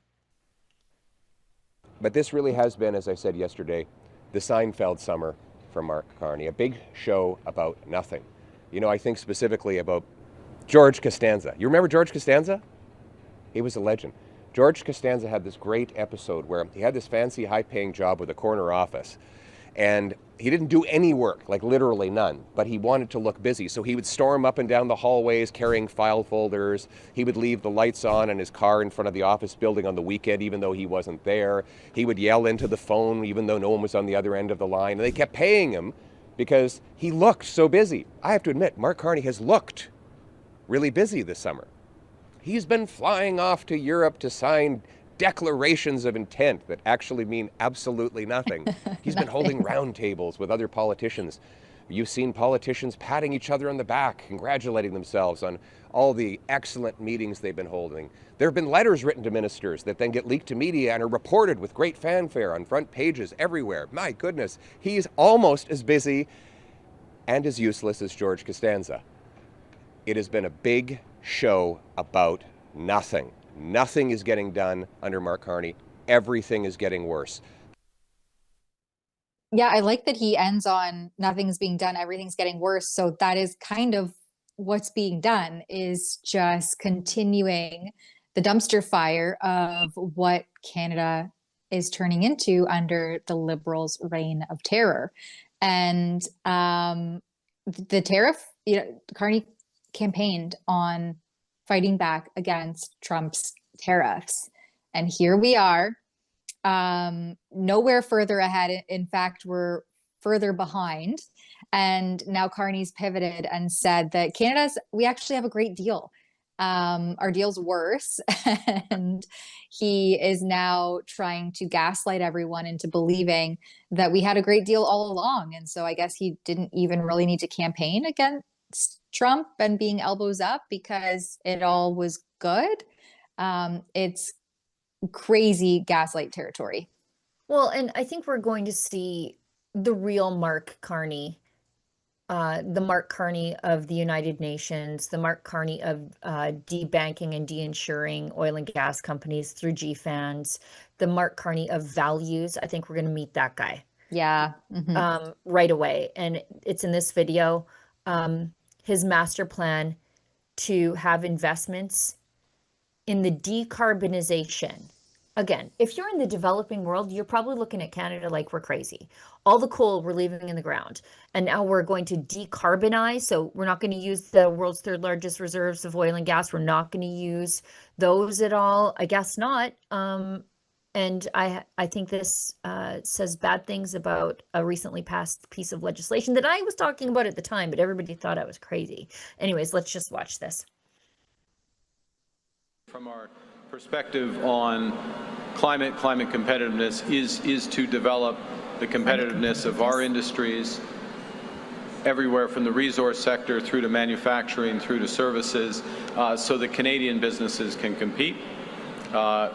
But this really has been, as I said yesterday, the Seinfeld summer for Mark Carney, a big show about nothing. I think specifically about George Costanza. You remember George Costanza? He was a legend. George Costanza had this great episode where he had this fancy, high-paying job with a corner office, and he didn't do any work, like literally none, but he wanted to look busy. So he would storm up and down the hallways carrying file folders. He would leave the lights on in his car in front of the office building on the weekend, even though he wasn't there. He would yell into the phone, even though no one was on the other end of the line. And they kept paying him because he looked so busy. I have to admit, Mark Carney has looked really busy this summer. He's been flying off to Europe to sign declarations of intent that actually mean absolutely nothing. He's been holding roundtables with other politicians. You've seen politicians patting each other on the back, congratulating themselves on all the excellent meetings they've been holding. There have been letters written to ministers that then get leaked to media and are reported with great fanfare on front pages everywhere. My goodness, he's almost as busy and as useless as George Costanza. It has been a big show about nothing. Nothing is getting done under Mark Carney. Everything is getting worse. Yeah, I like that he ends on nothing's being done, everything's getting worse. So that is kind of what's being done, is just continuing the dumpster fire of what Canada is turning into under the Liberals' reign of terror. And the tariff, Carney campaigned on fighting back against Trump's tariffs. And here we are, nowhere further ahead. In fact, we're further behind. And now Carney's pivoted and said that we actually have a great deal. Our deal's worse. And he is now trying to gaslight everyone into believing that we had a great deal all along. And so I guess he didn't even really need to campaign against Trump and being elbows up because it all was good. It's crazy gaslight territory. Well, and I think we're going to see the real Mark Carney, the Mark Carney of the United Nations, the Mark Carney of debanking and deinsuring oil and gas companies through GFANs, the Mark Carney of values. I think we're going to meet that guy. Yeah. Right away. And it's in this video, his master plan to have investments in the decarbonization. Again, if you're in the developing world, you're probably looking at Canada like we're crazy. All the coal we're leaving in the ground. And now we're going to decarbonize. So we're not going to use the world's third largest reserves of oil and gas. We're not going to use those at all. I guess not. And I think this says bad things about a recently passed piece of legislation that I was talking about at the time, but everybody thought I was crazy. Anyways, let's just watch this. From our perspective on climate competitiveness is to develop the competitiveness of our industries everywhere from the resource sector through to manufacturing, through to services, so that Canadian businesses can compete.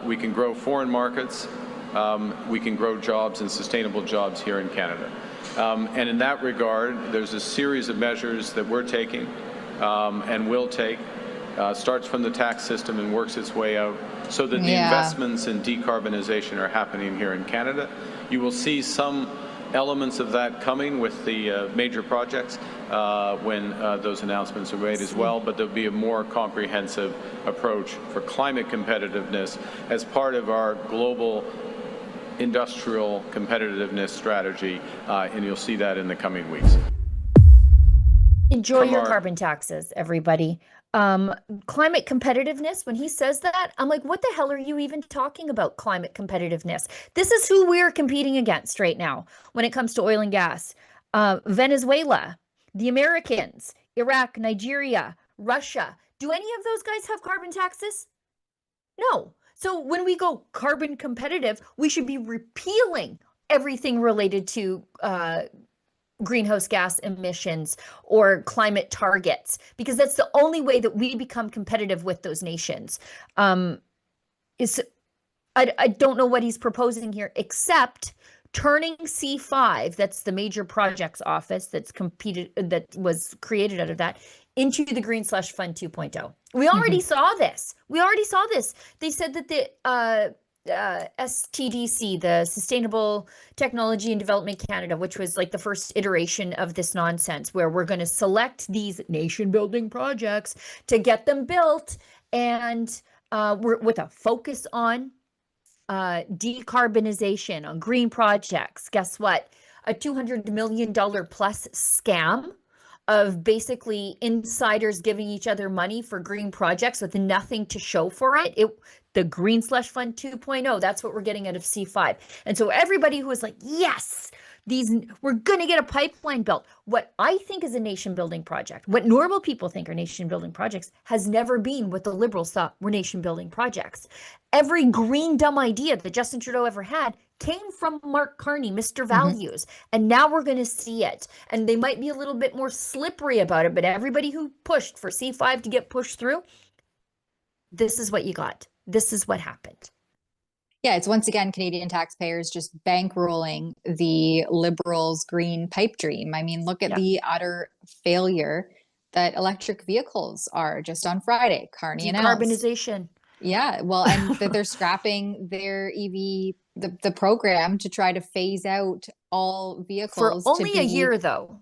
We can grow foreign markets. We can grow jobs and sustainable jobs here in Canada. And in that regard, there's a series of measures that we're taking and will take. Starts from the tax system and works its way out so that the investments in decarbonization are happening here in Canada. You will see some elements of that coming with the major projects when those announcements are made as well, but there'll be a more comprehensive approach for climate competitiveness as part of our global industrial competitiveness strategy, and you'll see that in the coming weeks. Enjoy your carbon taxes, everybody. Climate competitiveness, when he says that, I'm like, what the hell are you even talking about, climate competitiveness? This is who we're competing against right now when it comes to oil and gas. Venezuela, the Americans, Iraq, Nigeria, Russia. Do any of those guys have carbon taxes? No. So when we go carbon competitive, we should be repealing everything related to greenhouse gas emissions or climate targets, because that's the only way that we become competitive with those nations. I don't know what he's proposing here, except turning C5, that's the major projects office that was created out of that, into the Green/Fund 2.0. We already saw this. They said that the STDC, the Sustainable Technology and Development Canada, which was like the first iteration of this nonsense, where we're going to select these nation building projects to get them built, and we're with a focus on decarbonization, on green projects. Guess what? A $200 million plus scam of basically insiders giving each other money for green projects with nothing to show for it. The Green/Fund 2.0, that's what we're getting out of C5. And so everybody who was like, yes, we're going to get a pipeline built. What I think is a nation building project, what normal people think are nation building projects, has never been what the Liberals thought were nation building projects. Every green dumb idea that Justin Trudeau ever had came from Mark Carney, Mr. Values. And now we're going to see it. And they might be a little bit more slippery about it, but everybody who pushed for C5 to get pushed through, this is what you got. This is what happened. Yeah, it's once again Canadian taxpayers just bankrolling the Liberals' green pipe dream. I mean, look at the utter failure that electric vehicles are. Just on Friday, Carney announced. Decarbonization. Yeah, well, and that they're scrapping their EV, the program to try to phase out all vehicles. For only a year, though.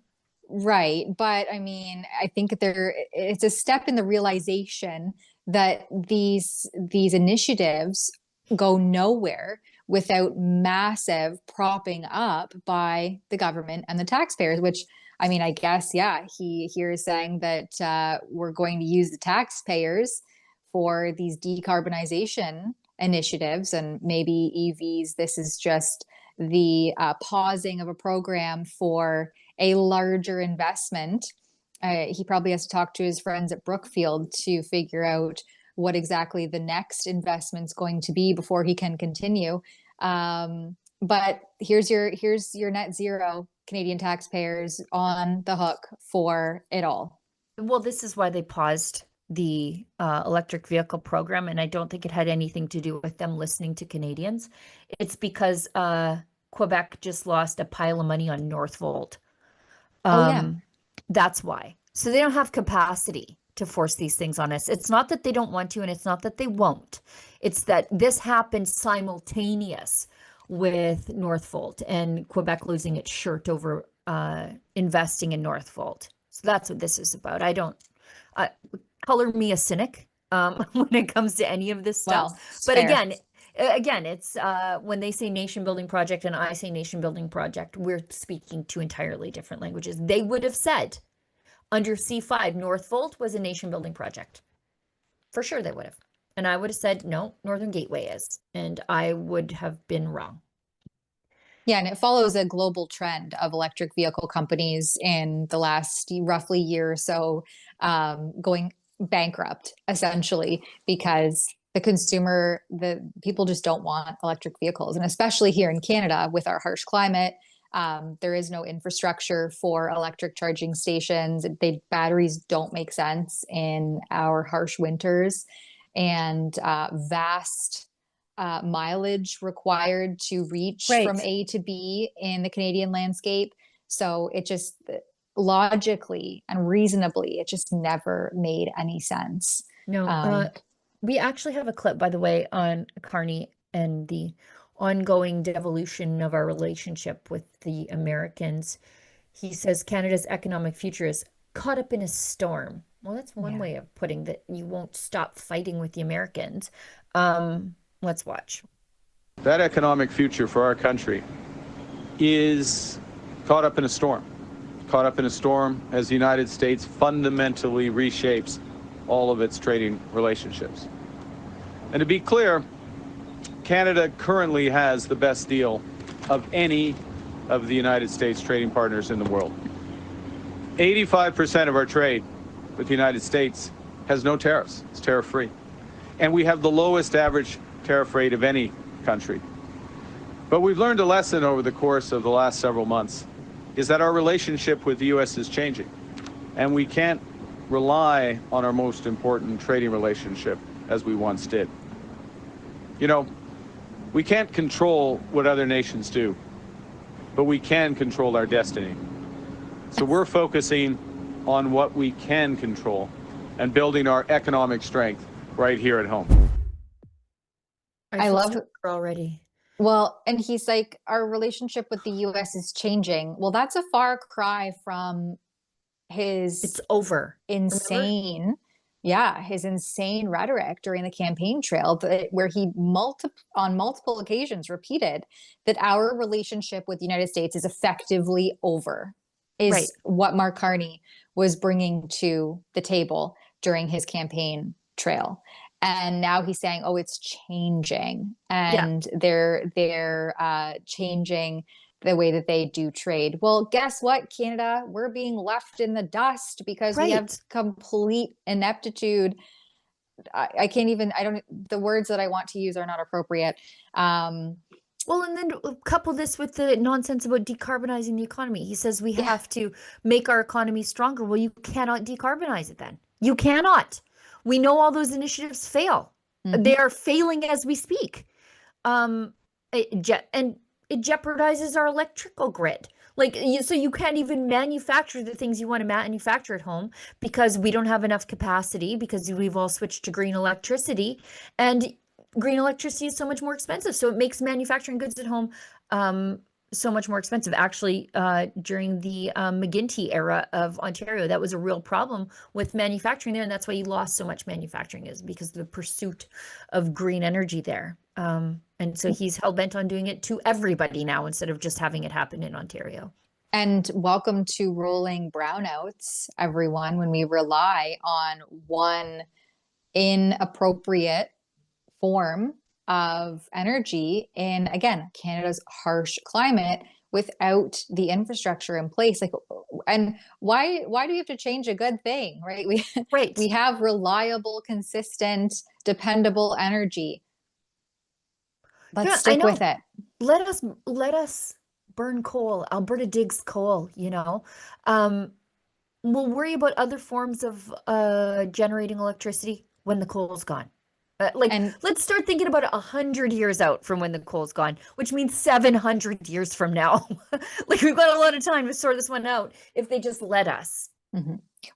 Right. But I mean, I think it's a step in the realization that these initiatives go nowhere without massive propping up by the government and the taxpayers, which, I mean, I guess, yeah, he here is saying that we're going to use the taxpayers for these decarbonization initiatives, and maybe EVs, this is just the pausing of a program for a larger investment. He probably has to talk to his friends at Brookfield to figure out what exactly the next investment's going to be before he can continue. But here's your net zero, Canadian taxpayers on the hook for it all. Well, this is why they paused the electric vehicle program, and I don't think it had anything to do with them listening to Canadians. It's because Quebec just lost a pile of money on Northvolt. That's why. So they don't have capacity to force these things on us. It's not that they don't want to, and it's not that they won't. It's that this happened simultaneous with Northvolt and Quebec losing its shirt over investing in Northvolt. So that's what this is about. I don't color me a cynic when it comes to any of this stuff. Well, but fair. again, it's when they say nation building project and I say nation building project, we're speaking two entirely different languages. They would have said under C5, Northvolt was a nation building project. For sure they would have. And I would have said, no, Northern Gateway is. And I would have been wrong. Yeah, and it follows a global trend of electric vehicle companies in the last roughly year or so going bankrupt, essentially, because the people just don't want electric vehicles. And especially here in Canada with our harsh climate, there is no infrastructure for electric charging stations. Batteries don't make sense in our harsh winters, and vast mileage required to reach from A to B in the Canadian landscape. So it just logically and reasonably, it just never made any sense. No, we actually have a clip, by the way, on Carney and the ongoing devolution of our relationship with the Americans. He says Canada's economic future is caught up in a storm. Well, that's one way of putting that. You won't stop fighting with the Americans. Let's watch. That economic future for our country is caught up in a storm. Caught up in a storm as the United States fundamentally reshapes all of its trading relationships. And to be clear, Canada currently has the best deal of any of the United States trading partners in the world. 85% of our trade with the United States has no tariffs. It's tariff-free. And we have the lowest average tariff rate of any country. But we've learned a lesson over the course of the last several months, is that our relationship with the U.S. is changing. And we can't rely on our most important trading relationship as we once did. You know, we can't control what other nations do, but we can control our destiny. So we're focusing on what we can control and building our economic strength right here at home. I love it already. Well, and he's like, our relationship with the U.S. is changing. Well, that's a far cry from his It's over. insane, his insane rhetoric during the campaign trail, where he on multiple occasions repeated that our relationship with the United States is effectively over, is what Mark Carney was bringing to the table during his campaign trail. And now he's saying, oh, it's changing. And they're changing the way that they do trade. Well, guess what, Canada? We're being left in the dust because we have complete ineptitude. I can't even, the words that I want to use are not appropriate. Well, and then couple this with the nonsense about decarbonizing the economy. He says we have to make our economy stronger. Well, you cannot decarbonize it then. You cannot. We know all those initiatives fail. They are failing as we speak. It jeopardizes our electrical grid. So you can't even manufacture the things you want to manufacture at home because we don't have enough capacity because we've all switched to green electricity, and green electricity is so much more expensive. So it makes manufacturing goods at home so much more expensive. Actually, during the McGuinty era of Ontario, that was a real problem with manufacturing there, and that's why you lost so much manufacturing, is because of the pursuit of green energy there. And so he's hell-bent on doing it to everybody now instead of just having it happen in Ontario. And welcome to rolling brownouts, everyone, when we rely on one inappropriate form of energy in, again, Canada's harsh climate without the infrastructure in place. And why do we have to change a good thing, right? We have reliable, consistent, dependable energy. Let's stick with it. Let us burn coal. Alberta digs coal, We'll worry about other forms of generating electricity when the coal's gone. Let's start thinking about 100 years out from when the coal's gone, which means 700 years from now. We've got a lot of time to sort this one out if they just let us.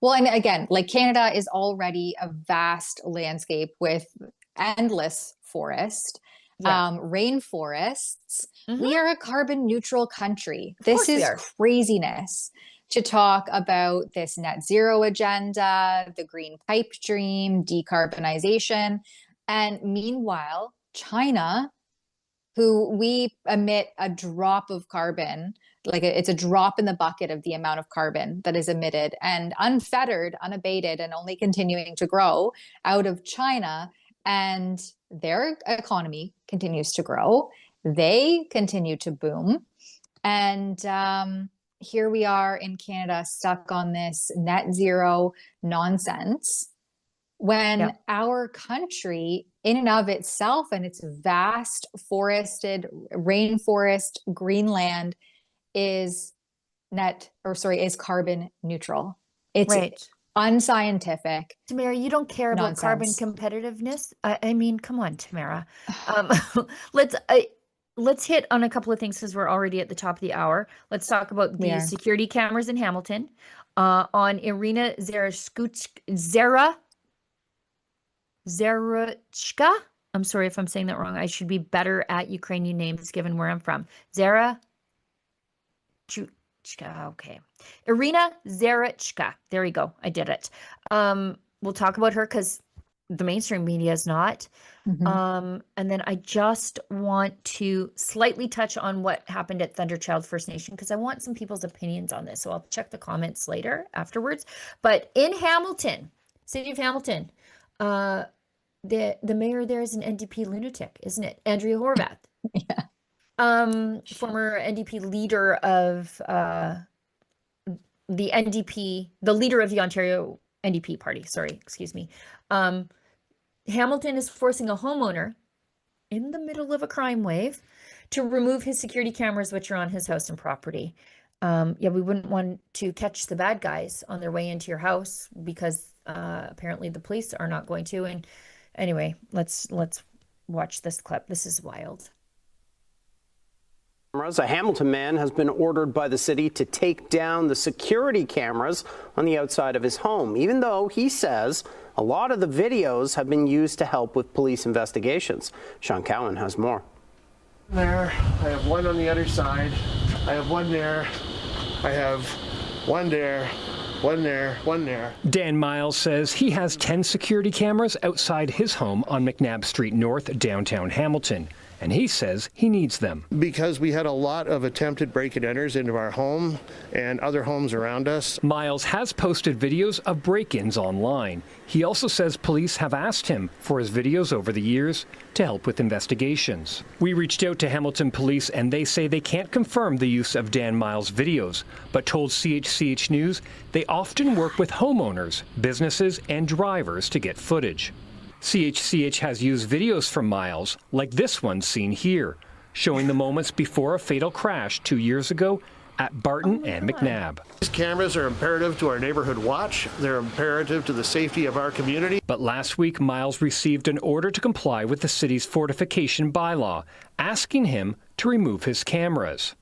Well, and again, Canada is already a vast landscape with endless forest. Rainforests. We are a carbon neutral country. This is craziness to talk about this net zero agenda, the green pipe dream, decarbonization. And meanwhile, China, who we emit a drop of carbon, it's a drop in the bucket of the amount of carbon that is emitted, and unfettered, unabated, and only continuing to grow out of China. And their economy continues to grow. They continue to boom. And here we are in Canada stuck on this net zero nonsense when our country in and of itself and its vast forested rainforest greenland is carbon neutral. It's unscientific. Tamara, you don't care about carbon competitiveness? I mean, come on, Tamara. Let's hit on a couple of things because we're already at the top of the hour. Let's talk about the security cameras in Hamilton. On Irina Zerechka. I'm sorry if I'm saying that wrong. I should be better at Ukrainian names given where I'm from. Okay. Irina Zerechka. There we go. I did it. We'll talk about her because the mainstream media is not. And then I just want to slightly touch on what happened at Thunderchild First Nation because I want some people's opinions on this. So I'll check the comments later afterwards. But in Hamilton, city of Hamilton, the mayor there is an NDP lunatic, isn't it? Andrea Horwath. Former NDP leader of the NDP, the leader of the Ontario NDP party. Sorry, excuse me. Hamilton is forcing a homeowner in the middle of a crime wave to remove his security cameras, which are on his house and property. We wouldn't want to catch the bad guys on their way into your house because apparently the police are not going to. And anyway, let's watch this clip. This is wild. A Hamilton man has been ordered by the city to take down the security cameras on the outside of his home, even though he says a lot of the videos have been used to help with police investigations. Sean Cowan has more. There, I have one on the other side. I have one there. I have one there, one there, one there. Dan Miles says he has 10 security cameras outside his home on McNabb Street North, downtown Hamilton. and he says he needs them. Because we had a lot of attempted break-and-enters into our home and other homes around us. Miles has posted videos of break-ins online. He also says police have asked him for his videos over the years to help with investigations. We reached out to Hamilton Police and they say they can't confirm the use of Dan Miles' videos, but told CHCH News they often work with homeowners, businesses, and drivers to get footage. CHCH has used videos from Miles, like this one seen here, showing the moments before a fatal crash 2 years ago at Barton and McNabb. These cameras are imperative to our neighborhood watch. They're imperative to the safety of our community. But last week, Miles received an order to comply with the city's fortification bylaw, asking him to remove his cameras.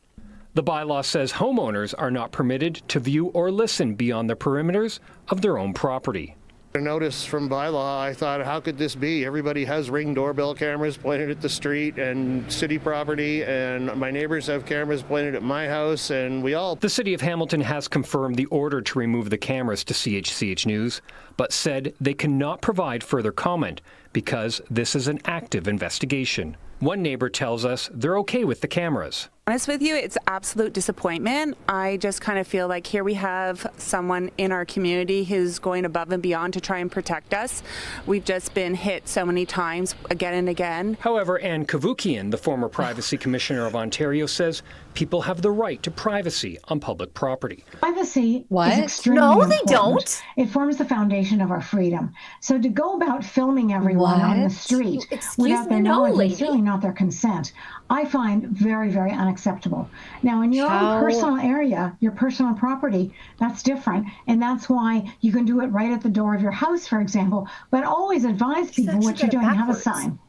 The bylaw says homeowners are not permitted to view or listen beyond the perimeters of their own property. A notice from bylaw, I thought, how could this be? Everybody has Ring doorbell cameras pointed at the street and city property, and my neighbors have cameras pointed at my house, and we all... The City of Hamilton has confirmed the order to remove the cameras to CHCH News, but said they cannot provide further comment because this is an active investigation. One neighbor tells us they're okay with the cameras. Honest with you, it's absolute disappointment. I just kind of feel like here we have someone in our community who's going above and beyond to try and protect us. We've just been hit so many times again and again. However, Anne Kavukian, the former Privacy Commissioner of Ontario, says people have the right to privacy on public property. Privacy is extremely important. Don't. It forms the foundation of our freedom. So to go about filming everyone on the street without their knowledge and certainly not their consent, I find very, very unacceptable. Now, in your own personal area, your personal property, that's different. And that's why you can do it right at the door of your house, for example. But always advise people what you're doing. Have a sign.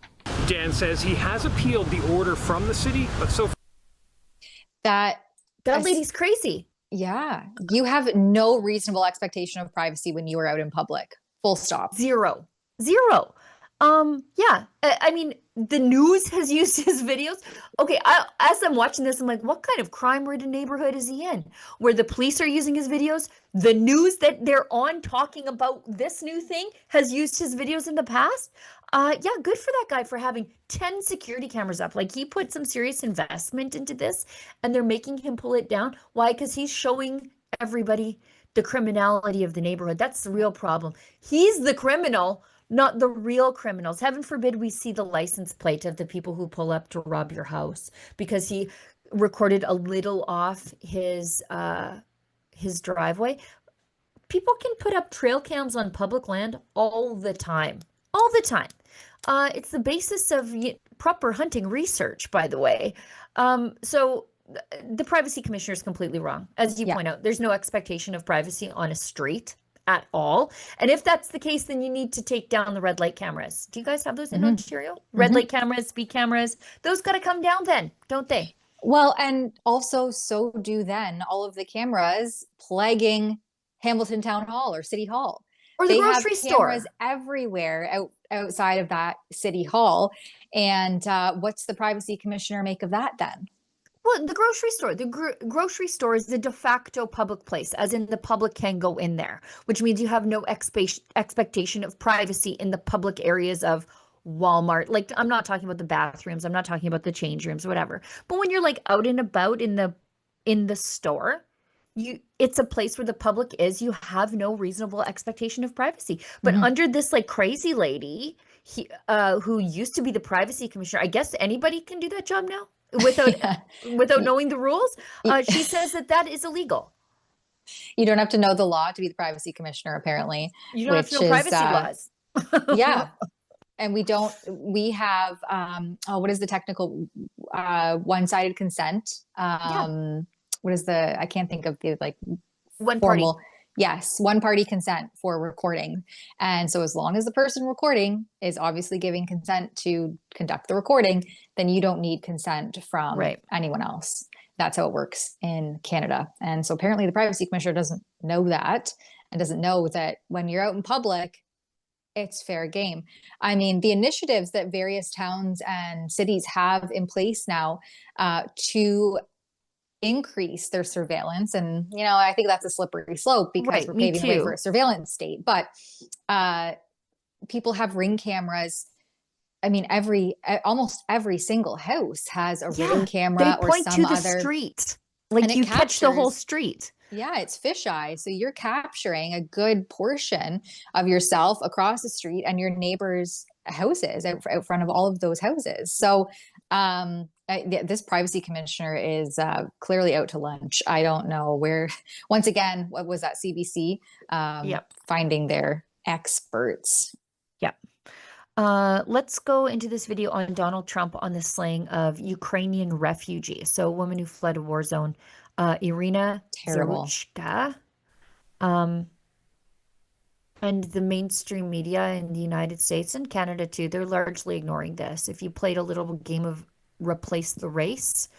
Dan says he has appealed the order from the city, but so far... That lady's crazy. Yeah. You have no reasonable expectation of privacy when you are out in public. Full stop. Zero. Yeah. I mean, the news has used his videos. Okay, as I'm watching this, I'm like, what kind of crime-ridden neighborhood is he in? Where the police are using his videos? The news that they're on talking about this new thing has used his videos in the past? Yeah, good for that guy for having 10 security cameras up. Like, he put some serious investment into this, and they're making him pull it down. Why? Because he's showing everybody the criminality of the neighborhood. That's the real problem. He's the criminal, not the real criminals. Heaven forbid we see the license plate of the people who pull up to rob your house because he recorded a little off his driveway. People can put up trail cams on public land all the time. All the time. It's the basis of proper hunting research, by the way. So the privacy commissioner is completely wrong. As you point out, there's no expectation of privacy on a street at all. And if that's the case, then you need to take down the red light cameras. Do you guys have those in Ontario? Red light cameras, speed cameras, those got to come down then, don't they? Well, and also so do then all of the cameras plaguing Hamilton Town Hall or City Hall. Or the grocery store. Cameras everywhere outside of that City Hall. And what's the privacy commissioner make of that then? Well, the grocery store. The grocery store is the de facto public place, as in the public can go in there, which means you have no expectation of privacy in the public areas of Walmart. Like, I'm not talking about the bathrooms. I'm not talking about the change rooms, whatever. But when you're like out and about in the store, it's a place where the public is. You have no reasonable expectation of privacy. But under this like crazy lady, who used to be the privacy commissioner, I guess anybody can do that job now without knowing the rules. She says that is illegal. You don't have to know the law to be the privacy commissioner, apparently. You don't have to know privacy laws. Yeah. And we have, what is the technical, one-sided consent? What is I can't think of the one party. Yes, one party consent for recording. And so as long as the person recording is obviously giving consent to conduct the recording, then you don't need consent from anyone else. That's how it works in Canada. And so apparently the privacy commissioner doesn't know that and doesn't know that when you're out in public, it's fair game. I mean, the initiatives that various towns and cities have in place now to increase their surveillance. And, I think that's a slippery slope because we're paving the way for a surveillance state. But people have Ring cameras I mean, almost every single house has a Ring They camera or point some to the other street. Like and it you catch the whole captures. street. Yeah, it's fisheye. So you're capturing a good portion of yourself across the street and your neighbors' houses out front of all of those houses. So this privacy commissioner is clearly out to lunch. I don't know where, once again, what was that, CBC? Finding their experts. Yep. Let's go into this video on Donald Trump on the slaying of Ukrainian refugees. So a woman who fled a war zone, Irina Zaruchka. And the mainstream media in the United States and Canada too, they're largely ignoring this. If you played a little game of replace the race,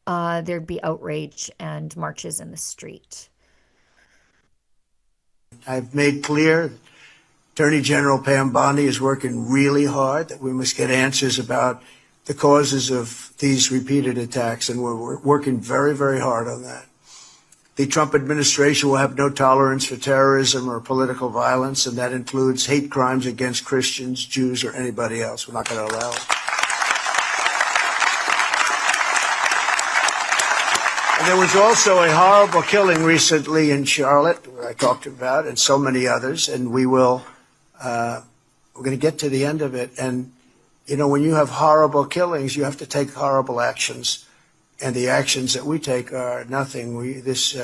there'd be outrage and marches in the street. I've made clear Attorney General Pam Bondi is working really hard that we must get answers about the causes of these repeated attacks, and we're working very, very hard on that. The Trump administration will have no tolerance for terrorism or political violence, and that includes hate crimes against Christians, Jews, or anybody else. We're not going to allow it. And there was also a horrible killing recently in Charlotte, where I talked about, and so many others, and we're going to get to the end of it. And, you know, when you have horrible killings, you have to take horrible actions. And the actions that we take are nothing. This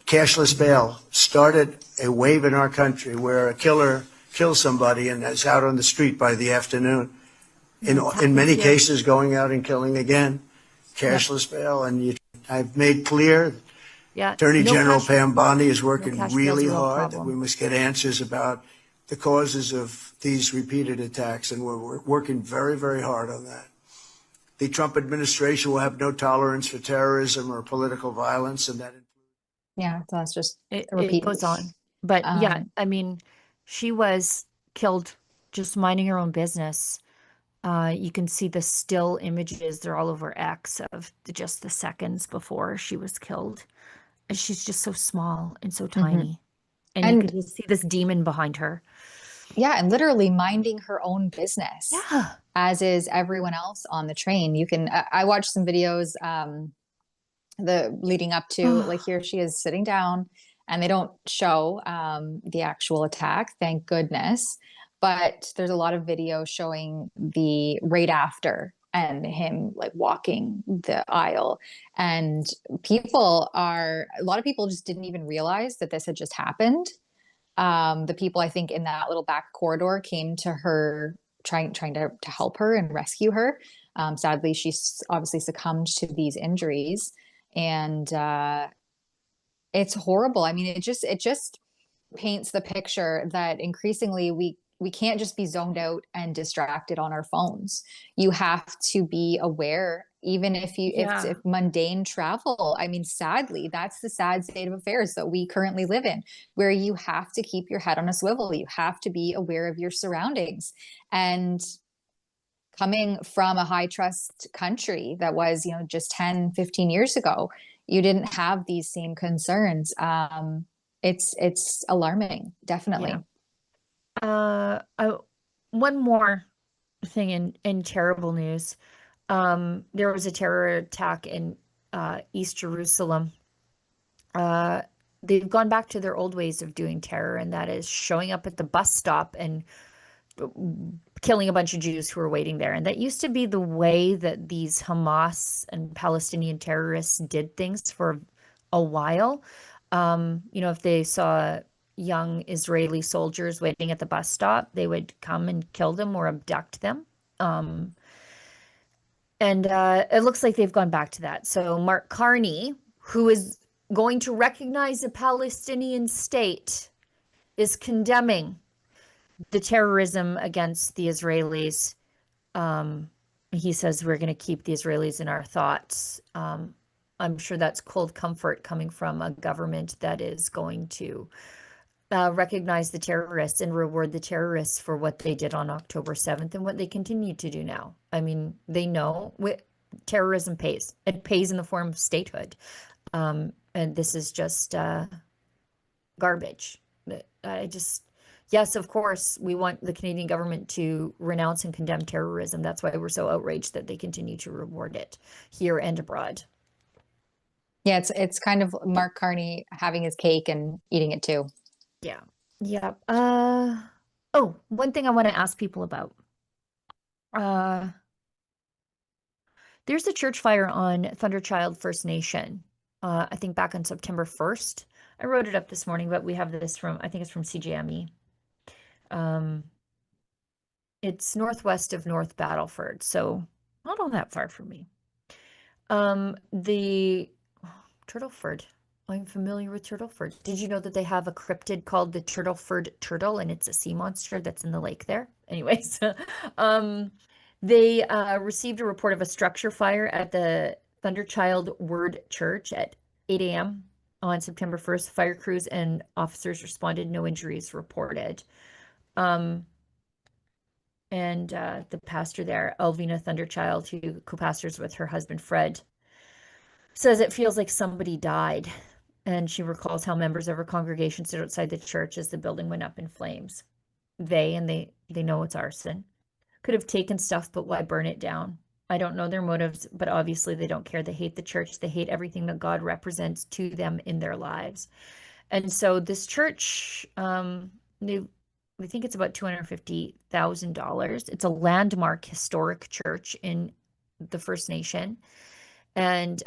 cashless bail started a wave in our country where a killer kills somebody and is out on the street by the afternoon. In many cases, going out and killing again. Cashless bail. And I've made clear Attorney General Pam Bondi is working really hard that we must get answers about the causes of these repeated attacks, and we're working very, very hard on that. The Trump administration will have no tolerance for terrorism or political violence, and that. Yeah, so that's just it goes on. But yeah, I mean, she was killed just minding her own business. You can see the still images; they're all over X of just the seconds before she was killed, and she's just so small and so tiny, and you can just see this demon behind her. Yeah, and literally minding her own business. Yeah. As is everyone else on the train. You can, I watched some videos, the leading up to, like here she is sitting down, and they don't show the actual attack, thank goodness. But there's a lot of video showing the right after and him like walking the aisle. And a lot of people just didn't even realize that this had just happened. The people, I think, in that little back corridor came to her trying to help her and rescue her. Sadly, she's obviously succumbed to these injuries, and it's horrible. I mean, it just paints the picture that increasingly we can't just be zoned out and distracted on our phones. You have to be aware, even if if mundane travel. I mean, sadly, that's the sad state of affairs that we currently live in, where you have to keep your head on a swivel. You have to be aware of your surroundings. And coming from a high trust country that was, just 10, 15 years ago, you didn't have these same concerns. It's alarming, definitely. Yeah. One more thing in terrible news. There was a terror attack in East Jerusalem. They've gone back to their old ways of doing terror, and that is showing up at the bus stop and killing a bunch of Jews who were waiting there. And that used to be the way that these Hamas and Palestinian terrorists did things for a while. If they saw young Israeli soldiers waiting at the bus stop, they would come and kill them or abduct them. And it looks like they've gone back to that. So Mark Carney, who is going to recognize a Palestinian state, is condemning the terrorism against the Israelis. He says we're going to keep the Israelis in our thoughts. I'm sure that's cold comfort coming from a government that is going to recognize the terrorists and reward the terrorists for what they did on October 7th and what they continue to do now. I mean, they know terrorism pays. It pays in the form of statehood. And this is just garbage. It's Yes, of course, we want the Canadian government to renounce and condemn terrorism. That's why we're so outraged that they continue to reward it here and abroad. Yeah, it's kind of Mark Carney having his cake and eating it too. Yeah. Yeah. Oh, one thing I want to ask people about. There's a church fire on Thunderchild First Nation. I think back on September 1st. I wrote it up this morning, but we have this from, I think it's from CJME. It's northwest of North Battleford, so not all that far from me. The Turtleford. I'm familiar with Turtleford. Did you know that they have a cryptid called the Turtleford turtle, and it's a sea monster that's in the lake there? Anyways, they received a report of a structure fire at the Thunderchild Word Church at 8 a.m. on September 1st. Fire crews and officers responded, no injuries reported. And the pastor there, Elvina Thunderchild, who co-pastors with her husband Fred, says it feels like somebody died. And she recalls how members of her congregation stood outside the church as the building went up in flames. They know it's arson. Could have taken stuff, but why burn it down? I don't know their motives, but obviously they don't care. They hate the church. They hate everything that God represents to them in their lives. And so this church, we think it's about $250,000. It's a landmark historic church in the First Nation. And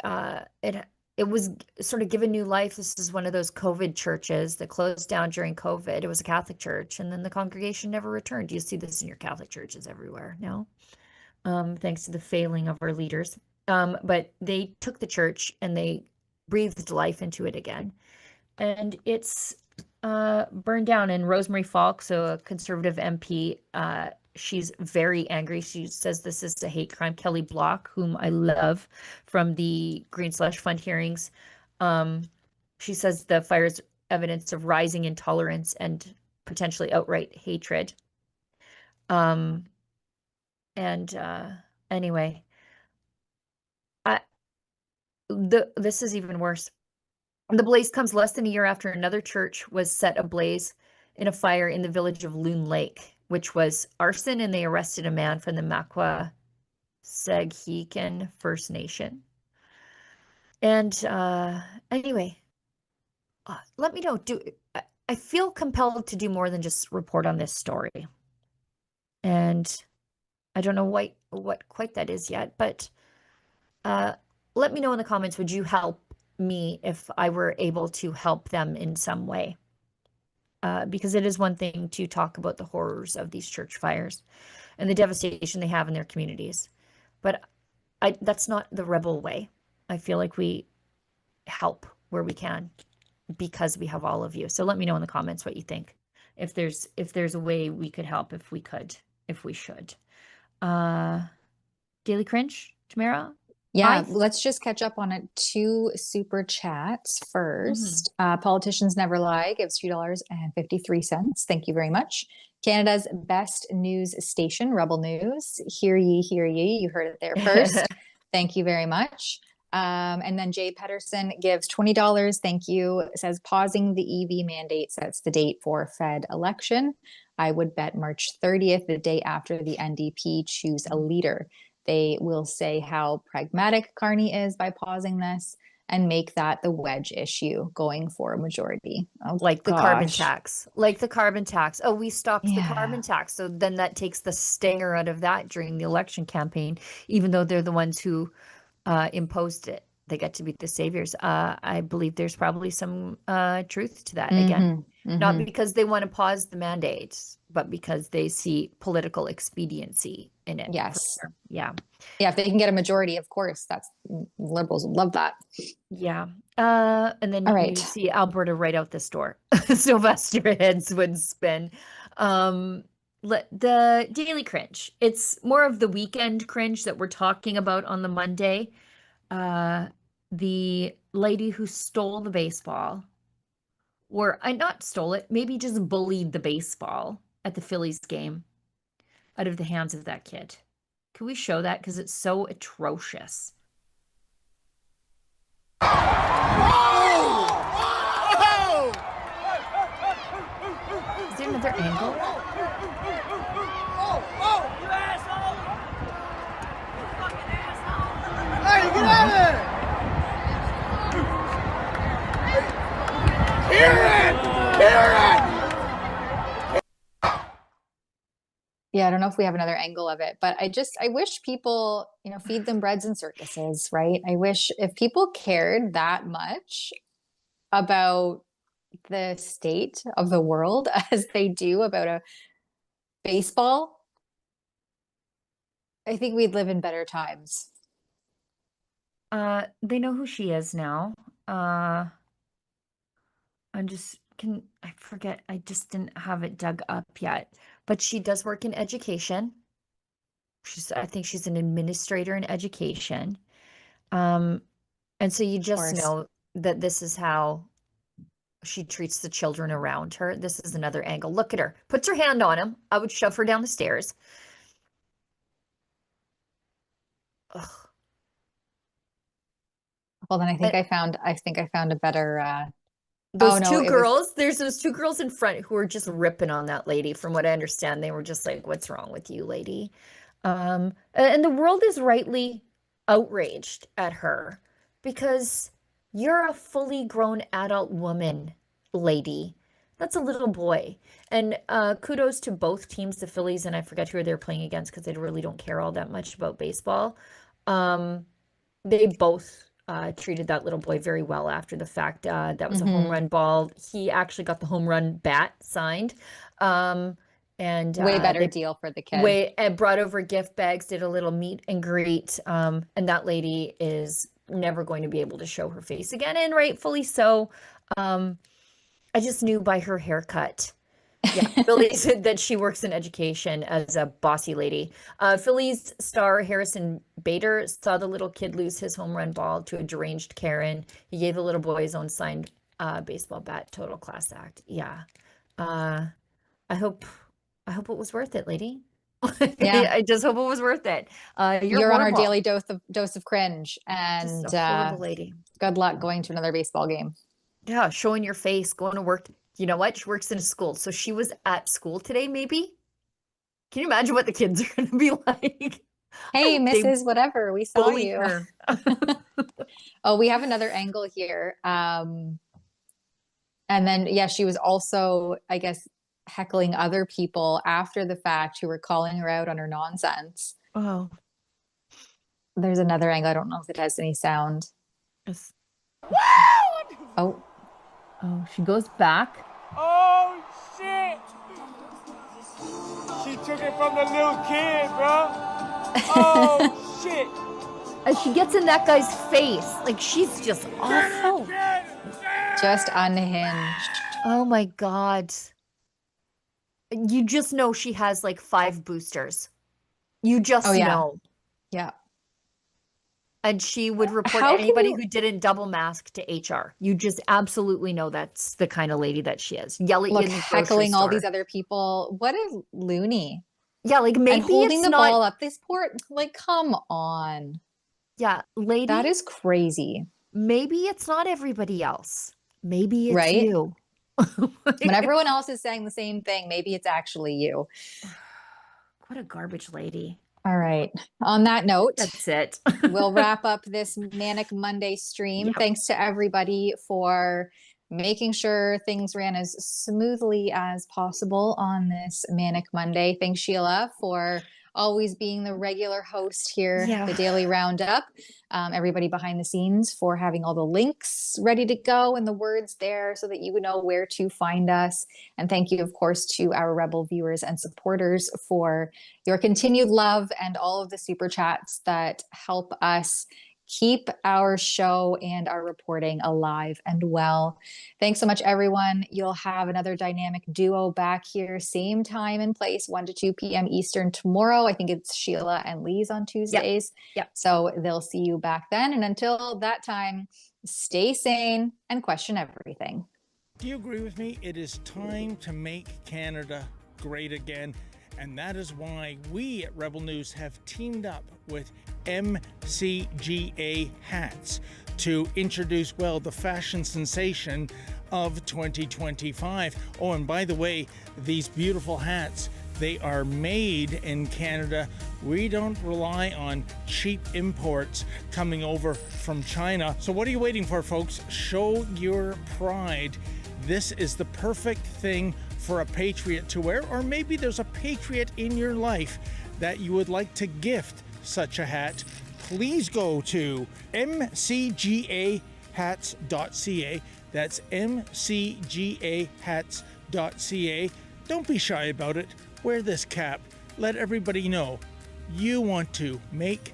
it was sort of given new life. This is one of those COVID churches that closed down during COVID. It was a Catholic church, and then the congregation never returned. You see this in your Catholic churches everywhere now, thanks to the failing of our leaders. But they took the church and they breathed life into it again. And it's burned down. And Rosemary Falk, so a Conservative MP, she's very angry. She says this is a hate crime. Kelly Block, whom I love from the Green Slush Fund hearings, she says the fire's evidence of rising intolerance and potentially outright hatred. Anyway, this is even worse. The blaze comes less than a year after another church was set ablaze in a fire in the village of Loon Lake, which was arson, and they arrested a man from the Makwa Saghican First Nation. And anyway, let me know. I feel compelled to do more than just report on this story. And I don't know what quite that is yet, but let me know in the comments, would you help me if I were able to help them in some way? Because it is one thing to talk about the horrors of these church fires and the devastation they have in their communities. But that's not the Rebel way. I feel like we help where we can because we have all of you. So let me know in the comments what you think. If there's a way we could help, if we should. Daily Cringe, Tamara? Yeah, let's just catch up on it. 2 super chats first. Politicians Never Lie gives $2.53. Thank you very much. Canada's best news station, Rebel News. Hear ye, hear ye. You heard it there first. Thank you very much. And then Jay Pedersen gives $20. Thank you. It says pausing the EV mandate sets the date for Fed election. I would bet March 30th, the day after the NDP choose a leader. They will say how pragmatic Carney is by pausing this and make that the wedge issue going for a majority. Oh, like the carbon tax. Like the carbon tax. Oh, we stopped the carbon tax. So then that takes the stinger out of that during the election campaign, even though they're the ones who imposed it. They get to be the saviors. I believe there's probably some truth to that. Again, not because they want to pause the mandates, but because they see political expediency in it. Yes. Sure. Yeah. Yeah. If they can get a majority, of course, liberals would love that. Yeah. And then you see Alberta right out this door. Sylvester heads would spin. The Daily Cringe. It's more of the weekend cringe that we're talking about on the Monday. The lady who stole the baseball, or not stole it, maybe just bullied the baseball at the Phillies game out of the hands of that kid. Can we show that? Because it's so atrocious. get another angle? You asshole! You fucking asshole! Hey, get out of there! Hear it! Hear it! Yeah, I don't know if we have another angle of it, but I wish people, feed them breads and circuses, right? I wish if people cared that much about the state of the world as they do about a baseball, I think we'd live in better times. They know who she is now. I forget, I just didn't have it dug up yet. But she does work in education. I think she's an administrator in education. And so you just know that this is how she treats the children around her. This is another angle. Look at her. Puts her hand on him. I would shove her down the stairs. Ugh. Well, then I think I found a better There's those two girls in front who are just ripping on that lady. From what I understand, they were just like, "What's wrong with you, lady?" And the world is rightly outraged at her because you're a fully grown adult woman, lady. That's a little boy. And kudos to both teams, the Phillies, and I forget who they're playing against because they really don't care all that much about baseball. They both treated that little boy very well after the fact. That was a home run ball. He actually got the home run bat signed. And way better deal for the kid. And brought over gift bags, did a little meet and greet. And that lady is never going to be able to show her face again, and rightfully so. I just knew by her haircut. Yeah, Phillies said that she works in education as a bossy lady. Phillies star Harrison Bader saw the little kid lose his home run ball to a deranged Karen. He gave the little boy his own signed baseball bat. Total class act. Yeah. I hope it was worth it, lady. Yeah. I just hope it was worth it. You're on our daily dose of cringe, and just a horrible lady. Good luck going to another baseball game. Yeah, showing your face, going to work. You know what? She works in a school. So she was at school today, maybe? Can you imagine what the kids are going to be like? Hey, Mrs. Whatever, we saw you. Her. Oh, we have another angle here. And then, yeah, she was also, I guess, heckling other people after the fact who were calling her out on her nonsense. Oh. There's another angle. I don't know if it has any sound. Yes. Oh. Oh, she goes back. Oh, shit! She took it from the little kid, bro. Oh, shit! And she gets in that guy's face. Like, she's just awful. Just unhinged. Oh, my God. You just know she has like 5 boosters. You just know. Yeah. And she would report anybody who didn't double mask to HR. You just absolutely know that's the kind of lady that she is. Yelling in the grocery heckling store. all these other people. What a loony. Yeah, like maybe and holding it's the not... ball up. This poor, like, come on. Yeah, lady. That is crazy. Maybe it's not everybody else. Maybe it's you. When everyone else is saying the same thing, maybe it's actually you. What a garbage lady. All right. On that note, that's it. We'll wrap up this Manic Monday stream. Yep. Thanks to everybody for making sure things ran as smoothly as possible on this Manic Monday. Thanks, Sheila, for always being the regular host here, the Daily Roundup. Everybody behind the scenes for having all the links ready to go and the words there so that you know where to find us. And thank you, of course, to our Rebel viewers and supporters for your continued love and all of the super chats that help us keep our show and our reporting alive and well. Thanks so much, everyone. You'll have another dynamic duo back here, same time and place, 1 to 2 p.m. Eastern tomorrow. I think it's Sheila and Lee's on Tuesdays. Yep. So they'll see you back then. And until that time, stay sane and question everything. Do you agree with me? It is time to make Canada great again. And that is why we at Rebel News have teamed up with MCGA Hats to introduce, well, the fashion sensation of 2025. Oh, and by the way, these beautiful hats, they are made in Canada. We don't rely on cheap imports coming over from China. So what are you waiting for, folks? Show your pride. This is the perfect thing for a patriot to wear, or maybe there's a patriot in your life that you would like to gift such a hat. Please go to mcgahats.ca. That's mcgahats.ca. Don't be shy about it. Wear this cap. Let everybody know you want to make